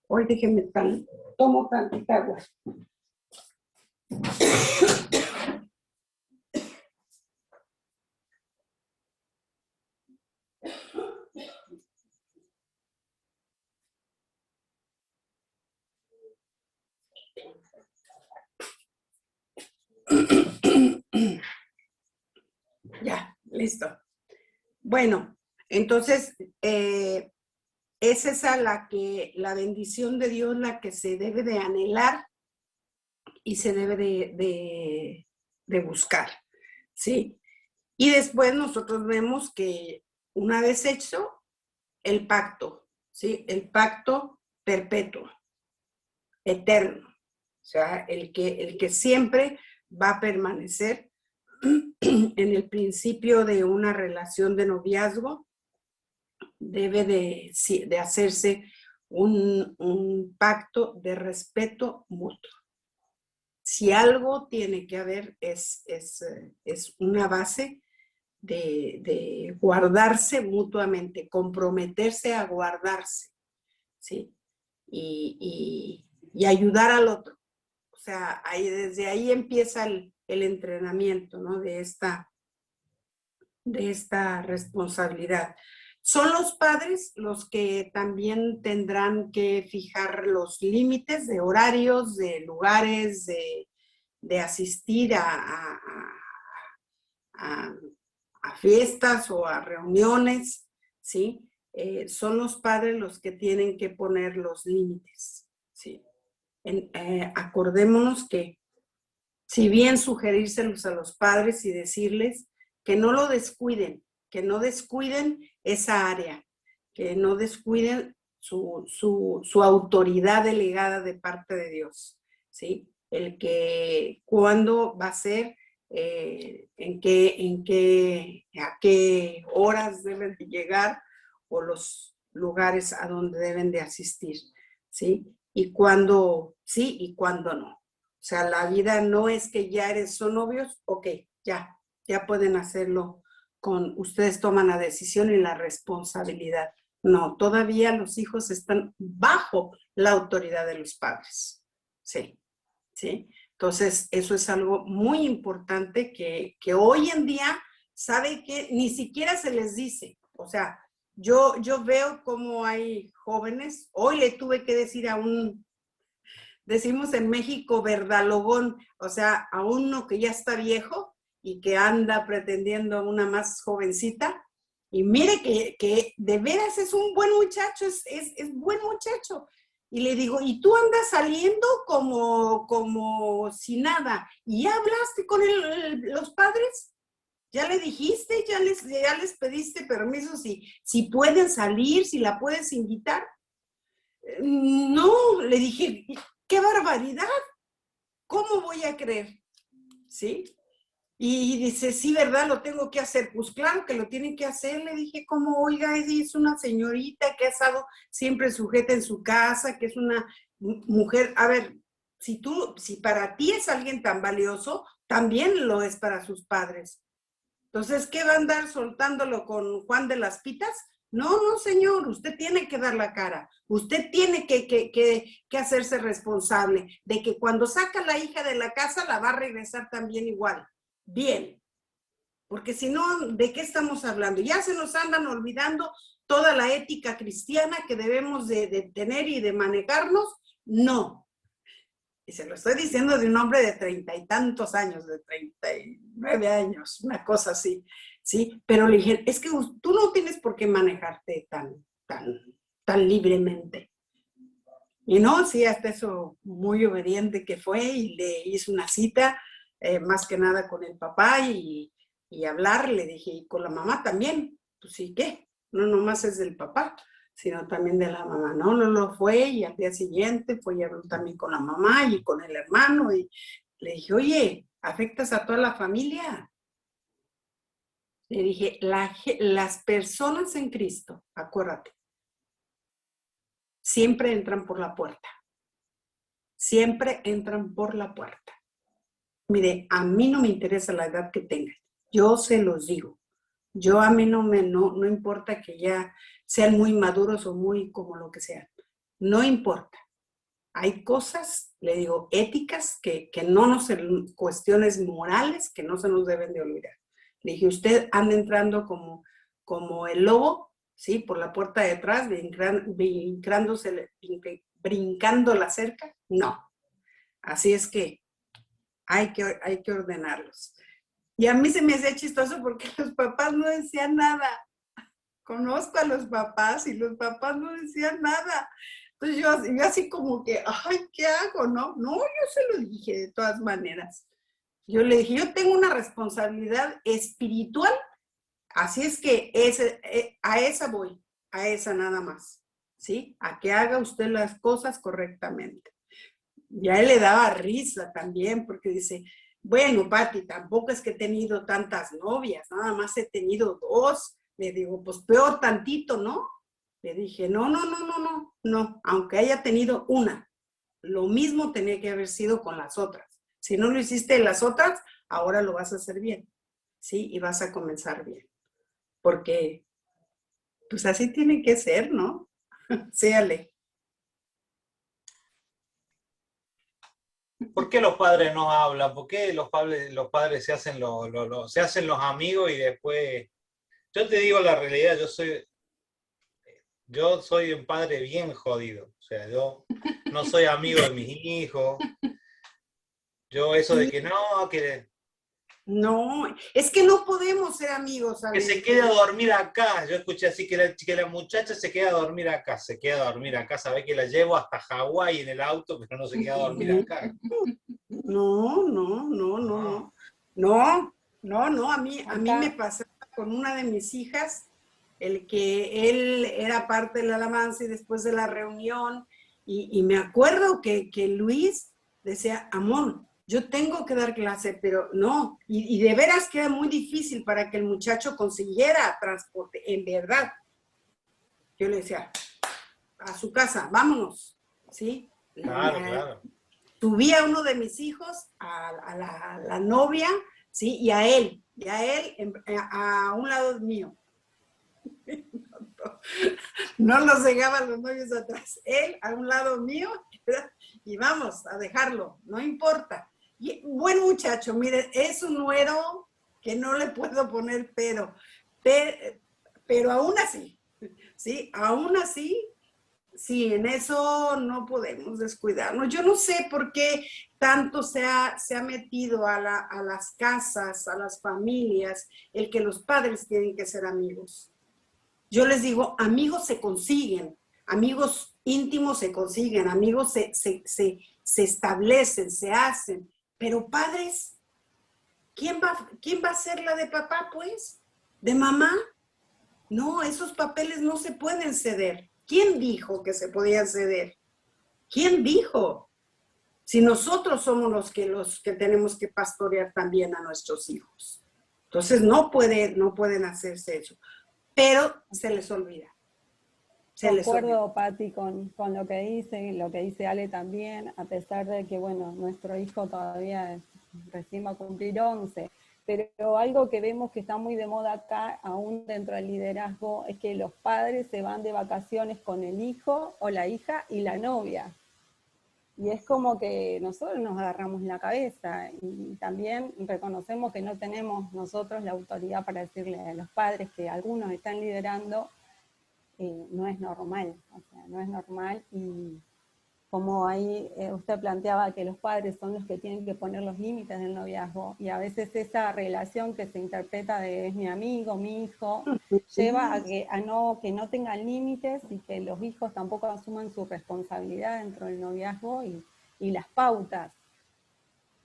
Hoy déjenme tomo tantita agua. Ya, listo. Bueno, entonces, es esa la bendición de Dios la que se debe de anhelar y se debe de buscar, ¿sí? Y después nosotros vemos que una vez hecho el pacto, ¿sí? El pacto perpetuo, eterno, o sea, el que siempre va a permanecer en el principio de una relación de noviazgo, debe de hacerse un pacto de respeto mutuo. Si algo tiene que haber es una base de guardarse mutuamente, comprometerse a guardarse, ¿sí? Y ayudar al otro. O sea, desde ahí empieza el entrenamiento, ¿no? De esta responsabilidad. Son los padres los que también tendrán que fijar los límites de horarios, de lugares, de asistir a fiestas o a reuniones, ¿sí? Son los padres los que tienen que poner los límites, ¿sí? Acordémonos que si bien sugerírselos a los padres y decirles que no lo descuiden, que no descuiden esa área, que no descuiden su autoridad delegada de parte de Dios, ¿sí? El que cuándo va a ser, a qué horas deben de llegar o los lugares a donde deben de asistir, ¿sí? Y cuándo sí y cuándo no. O sea, la vida no es que ya son novios, ok, ya pueden hacerlo ustedes toman la decisión y la responsabilidad. No, todavía los hijos están bajo la autoridad de los padres. Sí, sí. Entonces, eso es algo muy importante que hoy en día, ¿sabe qué? Ni siquiera se les dice. O sea, yo veo cómo hay jóvenes, hoy le tuve que decir decimos en México, verdalogón, o sea, a uno que ya está viejo y que anda pretendiendo a una más jovencita. Y mire que de veras es un buen muchacho, es buen muchacho. Y le digo, ¿y tú andas saliendo como si nada? ¿Y ya hablaste con los padres? ¿Ya le dijiste? ¿Ya les pediste permiso si pueden salir, si la puedes invitar? No, le dije, ¡qué barbaridad! ¿Cómo voy a creer? ¿Sí? Y dice, sí, ¿verdad? Lo tengo que hacer. Pues claro que lo tienen que hacer. Le dije, ¿cómo? Oiga, es una señorita que ha estado siempre sujeta en su casa, que es una mujer. A ver, si para ti es alguien tan valioso, también lo es para sus padres. Entonces, ¿qué va a andar soltándolo con Juan de las Pitas? No, señor, usted tiene que dar la cara. Usted tiene que hacerse responsable de que cuando saca a la hija de la casa, la va a regresar también igual. Bien. Porque si no, ¿de qué estamos hablando? Ya se nos andan olvidando toda la ética cristiana que debemos de tener y de manejarnos. No. Y se lo estoy diciendo de un hombre de 30 y tantos años, de 39 años, una cosa así, ¿sí? Pero le dije, es que tú no tienes por qué manejarte tan libremente. Y no, sí, hasta eso muy obediente que fue y le hizo una cita más que nada con el papá y hablar, le dije, y con la mamá también, pues sí, ¿qué? No nomás es del papá, sino también de la mamá. No, no lo fue, y al día siguiente fue y habló también con la mamá y con el hermano, y le dije, oye, afectas a toda la familia. Le dije, las personas en Cristo, acuérdate, siempre entran por la puerta. Siempre entran por la puerta. Mire, a mí no me interesa la edad que tengan. Yo se los digo. Yo a mí no importa que ya sean muy maduros o muy como lo que sean. No importa. Hay cosas, le digo, éticas que no nos, cuestiones morales que no se nos deben de olvidar. Le dije, usted anda entrando como el lobo, ¿sí? Por la puerta de atrás, brincando la cerca. No. Así es que hay que ordenarlos. Y a mí se me hacía chistoso porque los papás no decían nada. Conozco a los papás y los papás no decían nada. Entonces yo así como que, ay, ¿qué hago? No, yo se lo dije de todas maneras. Yo le dije, yo tengo una responsabilidad espiritual, así es que a esa voy, a esa nada más, ¿sí? A que haga usted las cosas correctamente. Y a él le daba risa también, porque dice, bueno, Pati, tampoco es que he tenido tantas novias, nada más he tenido 2. Le digo, pues peor tantito, ¿no? Le dije, no, aunque haya tenido una, lo mismo tenía que haber sido con las otras. Si no lo hiciste en las otras, ahora lo vas a hacer bien, ¿sí? Y vas a comenzar bien. Porque, pues así tiene que ser, ¿no? Sí, Ale. ¿Por qué los padres no hablan? ¿Por qué los padres se hacen, se hacen los amigos y después... Yo te digo la realidad, yo soy un padre bien jodido. O sea, yo no soy amigo de mis hijos. Yo eso de Sí, que no, no, es que no podemos ser amigos, que se Ale. quede a dormir acá. Yo escuché así que la muchacha se queda a dormir acá, se queda a dormir acá. Sabés que la llevo hasta Hawái en el auto, pero no se queda a dormir acá. No. No. No, a mí me Acá, pasaba con una de mis hijas, el que él era parte de la alabanza y después de la reunión, y me acuerdo que Luis decía, amor, yo tengo que dar clase, pero no, y de veras que era muy difícil para que el muchacho consiguiera transporte, en verdad. Yo le decía, a su casa, vámonos, ¿sí? Claro, claro. Subí a uno de mis hijos, a la novia, ¿sí? Y a él, a un lado mío. No los dejaban los novios atrás. Él a un lado mío, y vamos a dejarlo, no importa. Y buen muchacho, mire, es un nuero que no le puedo poner pero aún así, ¿sí? Aún así, sí, en eso no podemos descuidarnos. Yo no sé por qué tanto se ha metido a las casas, a las familias, el que los padres tienen que ser amigos. Yo les digo, amigos se consiguen, amigos íntimos se consiguen, amigos se establecen, se hacen, pero padres, ¿quién va a ser la de papá, pues? ¿De mamá? No, esos papeles no se pueden ceder. ¿Quién dijo que se podían ceder? ¿Quién dijo? Si nosotros somos los que tenemos que pastorear también a nuestros hijos. Entonces no pueden hacerse eso, pero se les olvida. Se les olvida. concuerdo, Patti, con lo que dice Ale también, a pesar de que, bueno, nuestro hijo todavía recién va a cumplir 11, pero algo que vemos que está muy de moda acá, aún dentro del liderazgo, es que los padres se van de vacaciones con el hijo o la hija y la novia. Y es como que nosotros nos agarramos la cabeza y también reconocemos que no tenemos nosotros la autoridad para decirle a los padres que algunos están liderando, no es normal, o sea, no es normal. Y como ahí usted planteaba que los padres son los que tienen que poner los límites del noviazgo, y a veces esa relación que se interpreta de es mi amigo, mi hijo, lleva a que no tengan límites y que los hijos tampoco asuman su responsabilidad dentro del noviazgo y las pautas.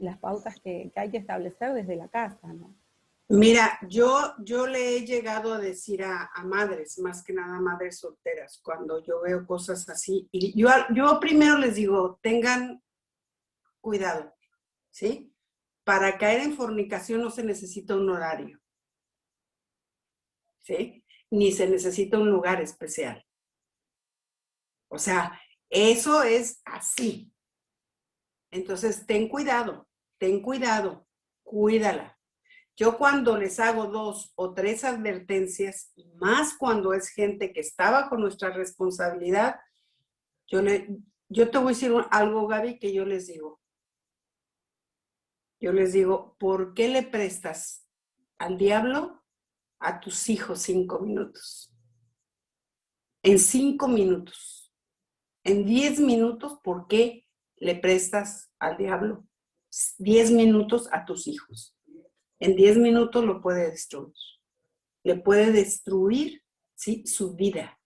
las pautas que hay que establecer desde la casa, ¿no? Mira, yo le he llegado a decir a madres, más que nada madres solteras, cuando yo veo cosas así, y yo primero les digo, tengan cuidado, ¿sí? Para caer en fornicación no se necesita un horario, ¿sí? Ni se necesita un lugar especial. O sea, eso es así. Entonces, ten cuidado, cuídala. Yo cuando les hago 2 o 3 advertencias, y más cuando es gente que está bajo nuestra responsabilidad, yo te voy a decir algo, Gaby, que yo les digo. Yo les digo, ¿por qué le prestas al diablo a tus hijos 5 minutos? En 5 minutos. En 10 minutos, ¿por qué le prestas al diablo 10 minutos a tus hijos? En 10 minutos lo puede destruir. Le puede destruir, ¿sí?, su vida.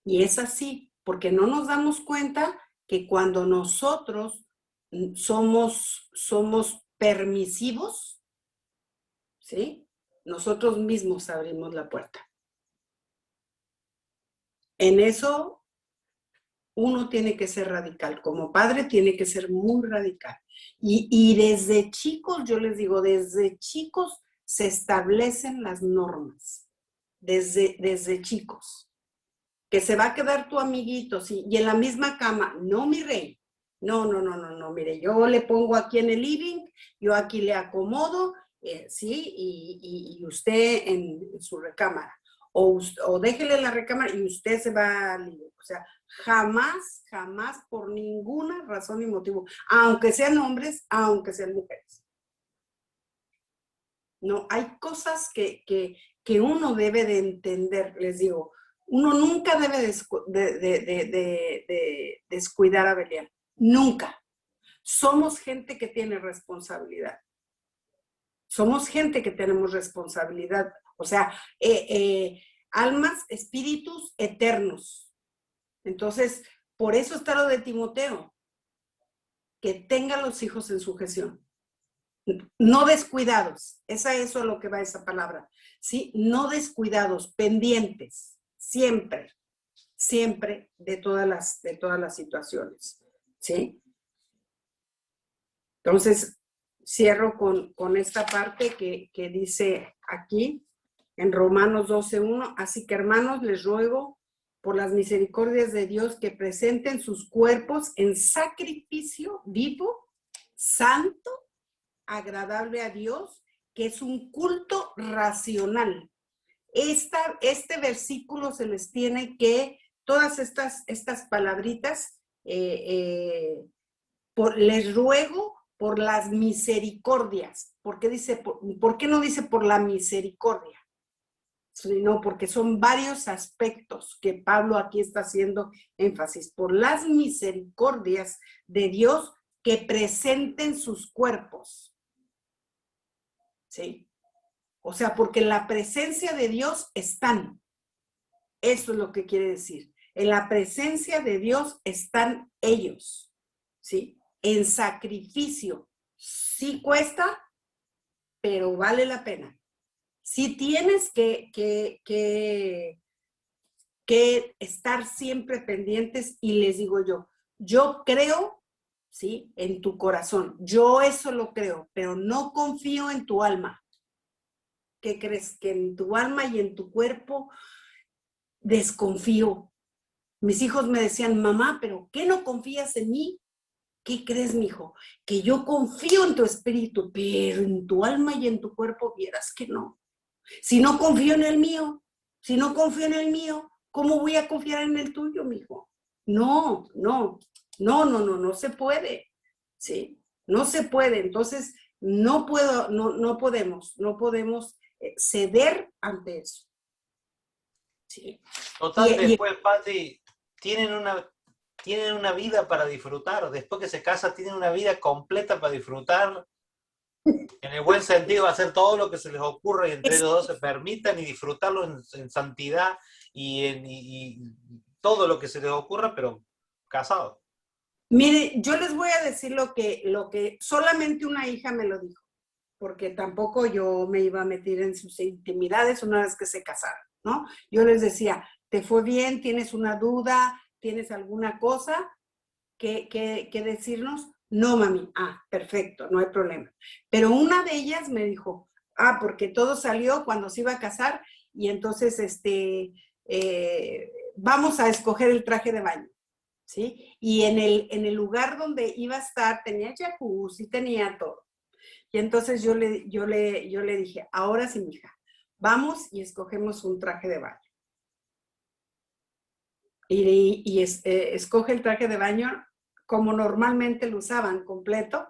Y es así, porque no nos damos cuenta que cuando nosotros somos permisivos, ¿sí?, nosotros mismos abrimos la puerta. En eso uno tiene que ser radical. Como padre tiene que ser muy radical. Y desde chicos, yo les digo, desde chicos se establecen las normas. Desde chicos. Que se va a quedar tu amiguito, sí, y en la misma cama. No, mi rey. No, mire, yo le pongo aquí en el living, yo aquí le acomodo, sí, y usted en su recámara. O déjele la recámara y usted se va al living. O sea, jamás por ninguna razón ni motivo, aunque sean hombres, aunque sean mujeres. No, hay cosas que uno debe de entender, les digo. Uno nunca debe descuidar a Belial. Nunca. Somos gente que tiene responsabilidad. Somos gente que tenemos responsabilidad. O sea, almas, espíritus eternos. Entonces, por eso está lo de Timoteo. Que tenga los hijos en sujeción. No descuidados. Eso es lo que va esa palabra. ¿Sí? No descuidados, pendientes. Siempre de todas las situaciones, ¿sí? Entonces, cierro con esta parte que dice aquí, en Romanos 12:1, así que hermanos, les ruego por las misericordias de Dios que presenten sus cuerpos en sacrificio vivo, santo, agradable a Dios, que es un culto racional. Este versículo se les tiene que, todas estas palabritas, les ruego por las misericordias. ¿Por qué no dice por la misericordia? Sino porque son varios aspectos que Pablo aquí está haciendo énfasis. Por las misericordias de Dios que presenten sus cuerpos. ¿Sí? O sea, porque en la presencia de Dios están. Eso es lo que quiere decir. En la presencia de Dios están ellos, ¿sí? En sacrificio. Sí cuesta, pero vale la pena. Sí tienes que estar siempre pendientes, y les digo yo creo, ¿sí?, en tu corazón. Yo eso lo creo, pero no confío en tu alma. ¿Qué crees? Que en tu alma y en tu cuerpo desconfío. Mis hijos me decían, mamá, ¿pero qué no confías en mí? ¿Qué crees, mijo? Que yo confío en tu espíritu, pero en tu alma y en tu cuerpo vieras que no. Si no confío en el mío, ¿cómo voy a confiar en el tuyo, mijo? No se puede, ¿sí? No se puede. Entonces, no podemos ceder ante eso. Sí. Total, después, Pati, tienen una vida para disfrutar. Después que se casa, tienen una vida completa para disfrutar. En el buen sentido, hacer todo lo que se les ocurra y entre ellos dos se permitan y disfrutarlo en santidad y todo lo que se les ocurra, pero casados. Mire, yo les voy a decir lo que solamente una hija me lo dijo, porque tampoco yo me iba a meter en sus intimidades una vez que se casaron, ¿no? Yo les decía, ¿te fue bien? ¿Tienes una duda? ¿Tienes alguna cosa que decirnos? No, mami. Ah, perfecto, no hay problema. Pero una de ellas me dijo, porque todo salió cuando se iba a casar y entonces vamos a escoger el traje de baño. ¿Sí? Y en el lugar donde iba a estar tenía jacuzzi, tenía todo. Y entonces yo le dije, ahora sí, mija, vamos y escogemos un traje de baño. Y escoge el traje de baño como normalmente lo usaban, completo.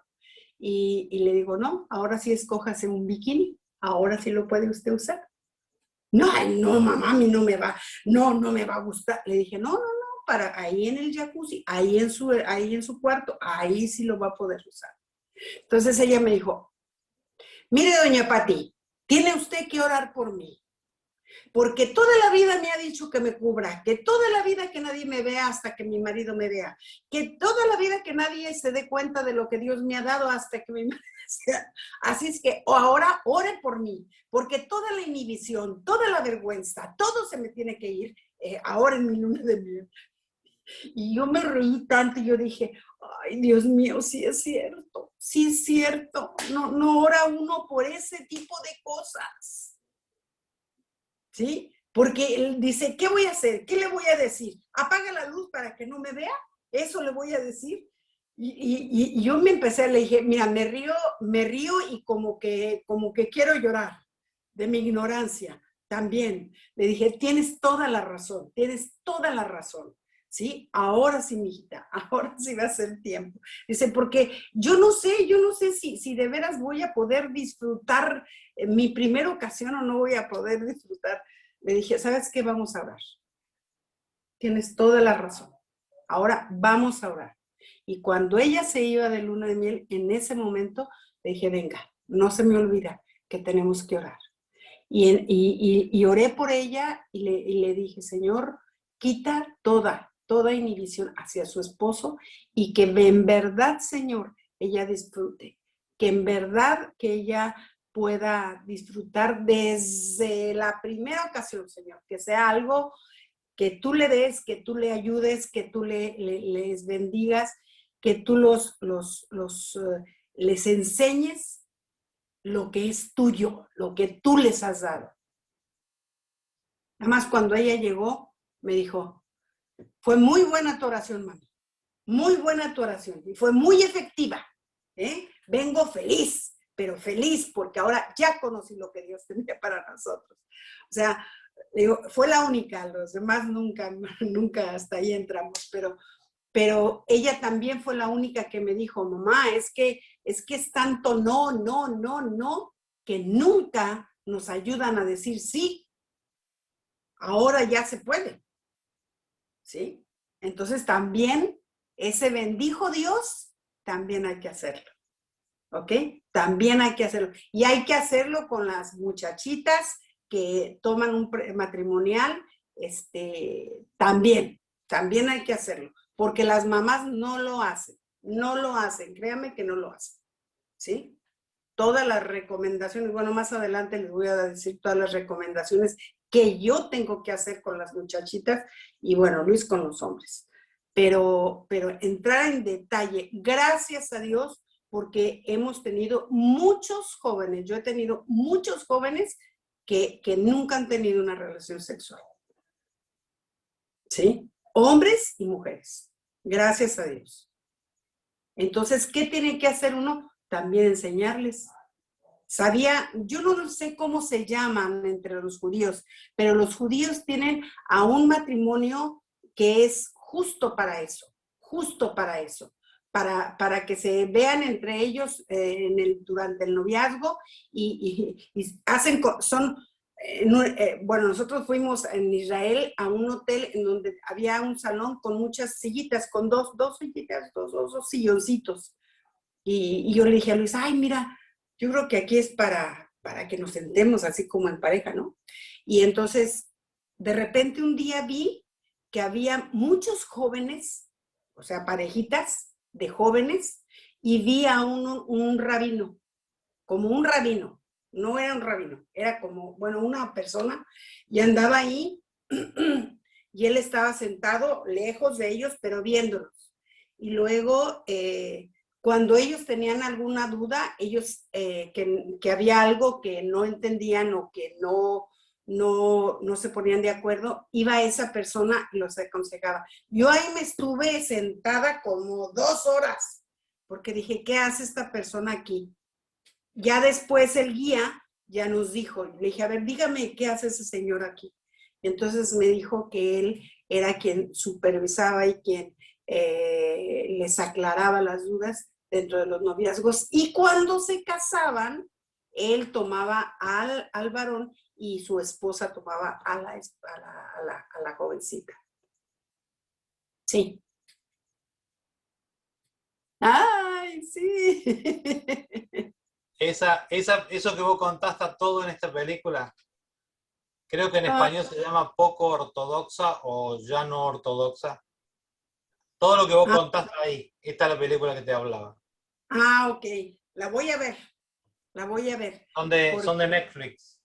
Y le digo, no, ahora sí escójase un bikini, ahora sí lo puede usted usar. No, ay, no, mamá, a mí no me va a gustar. Le dije, no, para ahí en el jacuzzi, ahí en su cuarto, ahí sí lo va a poder usar. Entonces ella me dijo, mire, doña Pati, tiene usted que orar por mí, porque toda la vida me ha dicho que me cubra, que toda la vida que nadie me vea hasta que mi marido me vea, que toda la vida que nadie se dé cuenta de lo que Dios me ha dado hasta que mi marido sea. Así es que ahora ore por mí, porque toda la inhibición, toda la vergüenza, todo se me tiene que ir ahora en mi luna de miel. Y yo me reí tanto y yo dije, ay, Dios mío, sí es cierto, no ora uno por ese tipo de cosas, ¿sí? Porque él dice, ¿qué voy a hacer? ¿Qué le voy a decir? ¿Apaga la luz para que no me vea? ¿Eso le voy a decir? Y yo me empecé, le dije, mira, me río y como que quiero llorar de mi ignorancia también. Le dije, tienes toda la razón, ¿sí? Ahora sí, mijita, ahora sí va a ser tiempo. Dice, porque yo no sé si de veras voy a poder disfrutar mi primera ocasión o no voy a poder disfrutar. Le dije, ¿sabes qué? Vamos a orar. Tienes toda la razón. Ahora vamos a orar. Y cuando ella se iba de luna de miel, en ese momento le dije, venga, no se me olvida que tenemos que orar. Y oré por ella y le dije, Señor, quita toda inhibición hacia su esposo y que en verdad, Señor, ella disfrute, que en verdad que ella pueda disfrutar desde la primera ocasión, Señor, que sea algo que tú le des, que tú le ayudes, que tú les bendigas, que tú les enseñes lo que es tuyo, lo que tú les has dado. Además, cuando ella llegó, me dijo, fue muy buena tu oración, mami, muy buena tu oración, y fue muy efectiva, ¿eh? Vengo feliz, pero feliz porque ahora ya conocí lo que Dios tenía para nosotros. O sea, digo, fue la única, los demás nunca hasta ahí entramos, pero ella también fue la única que me dijo, mamá, es que es tanto no, que nunca nos ayudan a decir sí. Ahora ya se puede, ¿sí? Entonces también ese bendijo Dios, también hay que hacerlo, ¿ok? También hay que hacerlo. Y hay que hacerlo con las muchachitas que toman un matrimonial, también hay que hacerlo, porque las mamás no lo hacen, créanme que no lo hacen, ¿sí? Todas las recomendaciones, bueno, más adelante les voy a decir todas las recomendaciones que yo tengo que hacer con las muchachitas y bueno, Luis con los hombres. Pero entrar en detalle, gracias a Dios, porque hemos tenido muchos jóvenes, yo he tenido muchos jóvenes que nunca han tenido una relación sexual. ¿Sí? Hombres y mujeres, gracias a Dios. Entonces, ¿qué tiene que hacer uno? También enseñarles. Yo no sé cómo se llaman entre los judíos, pero los judíos tienen a un matrimonio que es justo para eso, para que se vean entre ellos durante el noviazgo y hacen, bueno, nosotros fuimos en Israel a un hotel en donde había un salón con muchas sillitas, con dos sillitas, dos silloncitos. Y yo le dije a Luis, ay, mira, yo creo que aquí es para que nos sentemos así como en pareja, ¿no? Y entonces, de repente un día vi que había muchos jóvenes, o sea, parejitas, de jóvenes y vi a un rabino, como un rabino, no era un rabino, era como, bueno, una persona, y andaba ahí y él estaba sentado lejos de ellos, pero viéndolos. Y luego, cuando ellos tenían alguna duda, ellos, que había algo que no entendían o que no se ponían de acuerdo, iba esa persona y los aconsejaba. Yo ahí me estuve sentada como 2 horas, porque dije, ¿qué hace esta persona aquí? Ya después el guía ya nos dijo, le dije, a ver, dígame, ¿qué hace ese señor aquí? Entonces me dijo que él era quien supervisaba y quien les aclaraba las dudas dentro de los noviazgos. Y cuando se casaban, él tomaba al varón y su esposa tomaba a la jovencita. Sí. ¡Ay, sí! Eso que vos contaste todo en esta película, creo que en Ah, español se llama poco ortodoxa o ya no ortodoxa. Todo lo que vos contaste ahí, esta es la película que te hablaba. ok. La voy a ver. La voy a ver. Son de Netflix.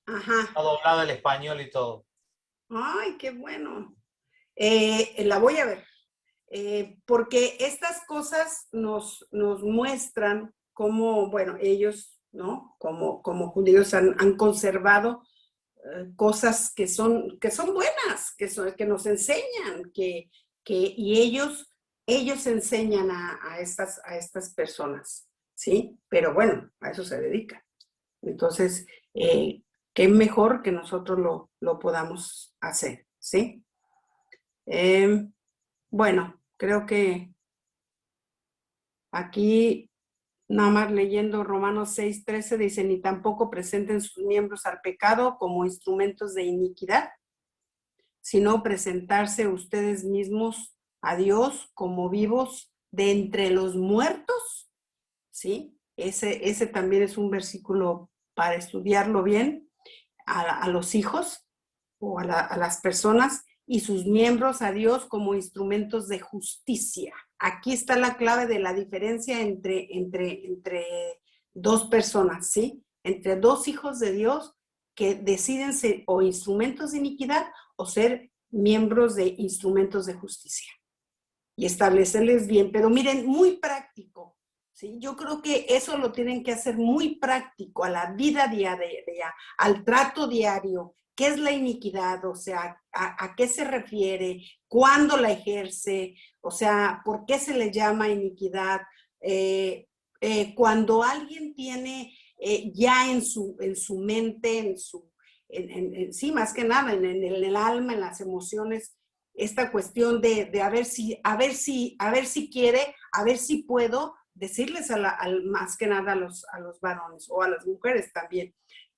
Ajá. Está doblada al español y todo. Ay, qué bueno. La voy a ver. Porque estas cosas nos muestran cómo, bueno, ellos, ¿no? Como judíos han conservado cosas que son buenas, que nos enseñan, y ellos enseñan a estas personas, ¿sí? Pero bueno, a eso se dedican. Entonces, qué mejor que nosotros lo podamos hacer, ¿sí? Bueno, creo que aquí, nada más leyendo Romanos 6:13, dice, ni tampoco presenten sus miembros al pecado como instrumentos de iniquidad, sino presentarse ustedes mismos a Dios como vivos de entre los muertos, ¿sí? Ese también es un versículo para estudiarlo bien, a los hijos o a las personas, y sus miembros a Dios como instrumentos de justicia. Aquí está la clave de la diferencia entre dos personas, ¿sí? Entre dos hijos de Dios que deciden ser o instrumentos de iniquidad o ser miembros de instrumentos de justicia. Y establecerles bien, pero miren, muy práctico, ¿sí? Yo creo que eso lo tienen que hacer muy práctico a la vida diaria, al trato diario. ¿Qué es la iniquidad? O sea, ¿a qué se refiere? ¿Cuándo la ejerce? O sea, ¿por qué se le llama iniquidad? Cuando alguien tiene ya en su mente, sí, más que nada, en el alma, en las emociones, esta cuestión de a ver si quiere, a ver si puedo decirles más que nada a los varones o a las mujeres también.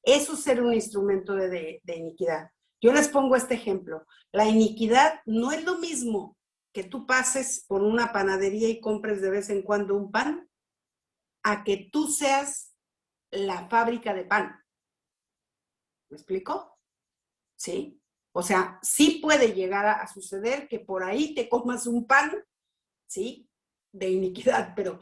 Eso es ser un instrumento de iniquidad. Yo les pongo este ejemplo. La iniquidad no es lo mismo que tú pases por una panadería y compres de vez en cuando un pan, a que tú seas la fábrica de pan. ¿Me explico? ¿Sí? O sea, sí puede llegar a suceder que por ahí te comas un pan, ¿sí? De iniquidad, pero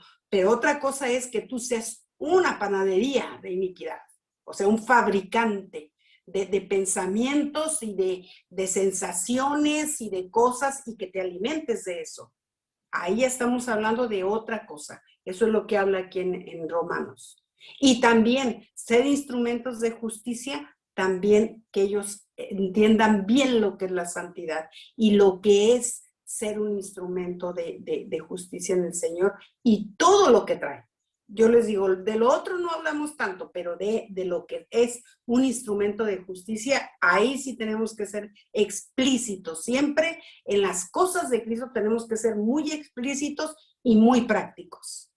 otra cosa es que tú seas una panadería de iniquidad, o sea, un fabricante de pensamientos y de sensaciones y de cosas y que te alimentes de eso. Ahí estamos hablando de otra cosa. Eso es lo que habla aquí en Romanos. Y también ser instrumentos de justicia, también que ellos entiendan bien lo que es la santidad y lo que es ser un instrumento de justicia en el Señor y todo lo que trae. Yo les digo, de lo otro no hablamos tanto, pero de lo que es un instrumento de justicia, ahí sí tenemos que ser explícitos. Siempre en las cosas de Cristo tenemos que ser muy explícitos y muy prácticos.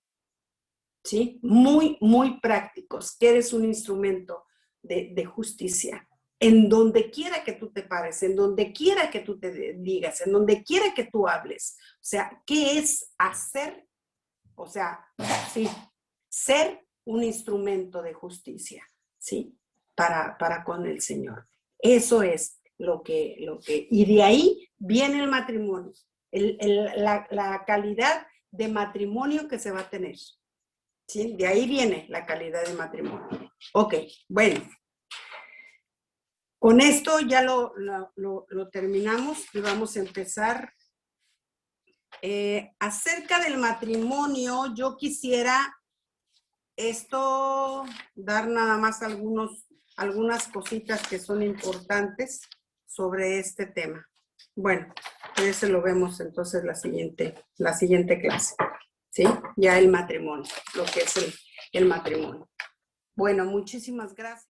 ¿Sí? Muy, muy prácticos, que eres un instrumento de justicia. En donde quiera que tú te pares, en donde quiera que tú te digas, en donde quiera que tú hables. O sea, ¿qué es hacer? O sea, sí, ser un instrumento de justicia, ¿sí? Para con el Señor. Eso es lo que y de ahí viene el matrimonio, la calidad de matrimonio que se va a tener. ¿Sí? De ahí viene la calidad de matrimonio. Ok, bueno. Con esto ya lo terminamos y vamos a empezar. Acerca del matrimonio, yo quisiera dar nada más algunas cositas que son importantes sobre este tema. Bueno, ese lo vemos entonces la siguiente clase, ¿sí? Ya el matrimonio, lo que es el matrimonio. Bueno, muchísimas gracias.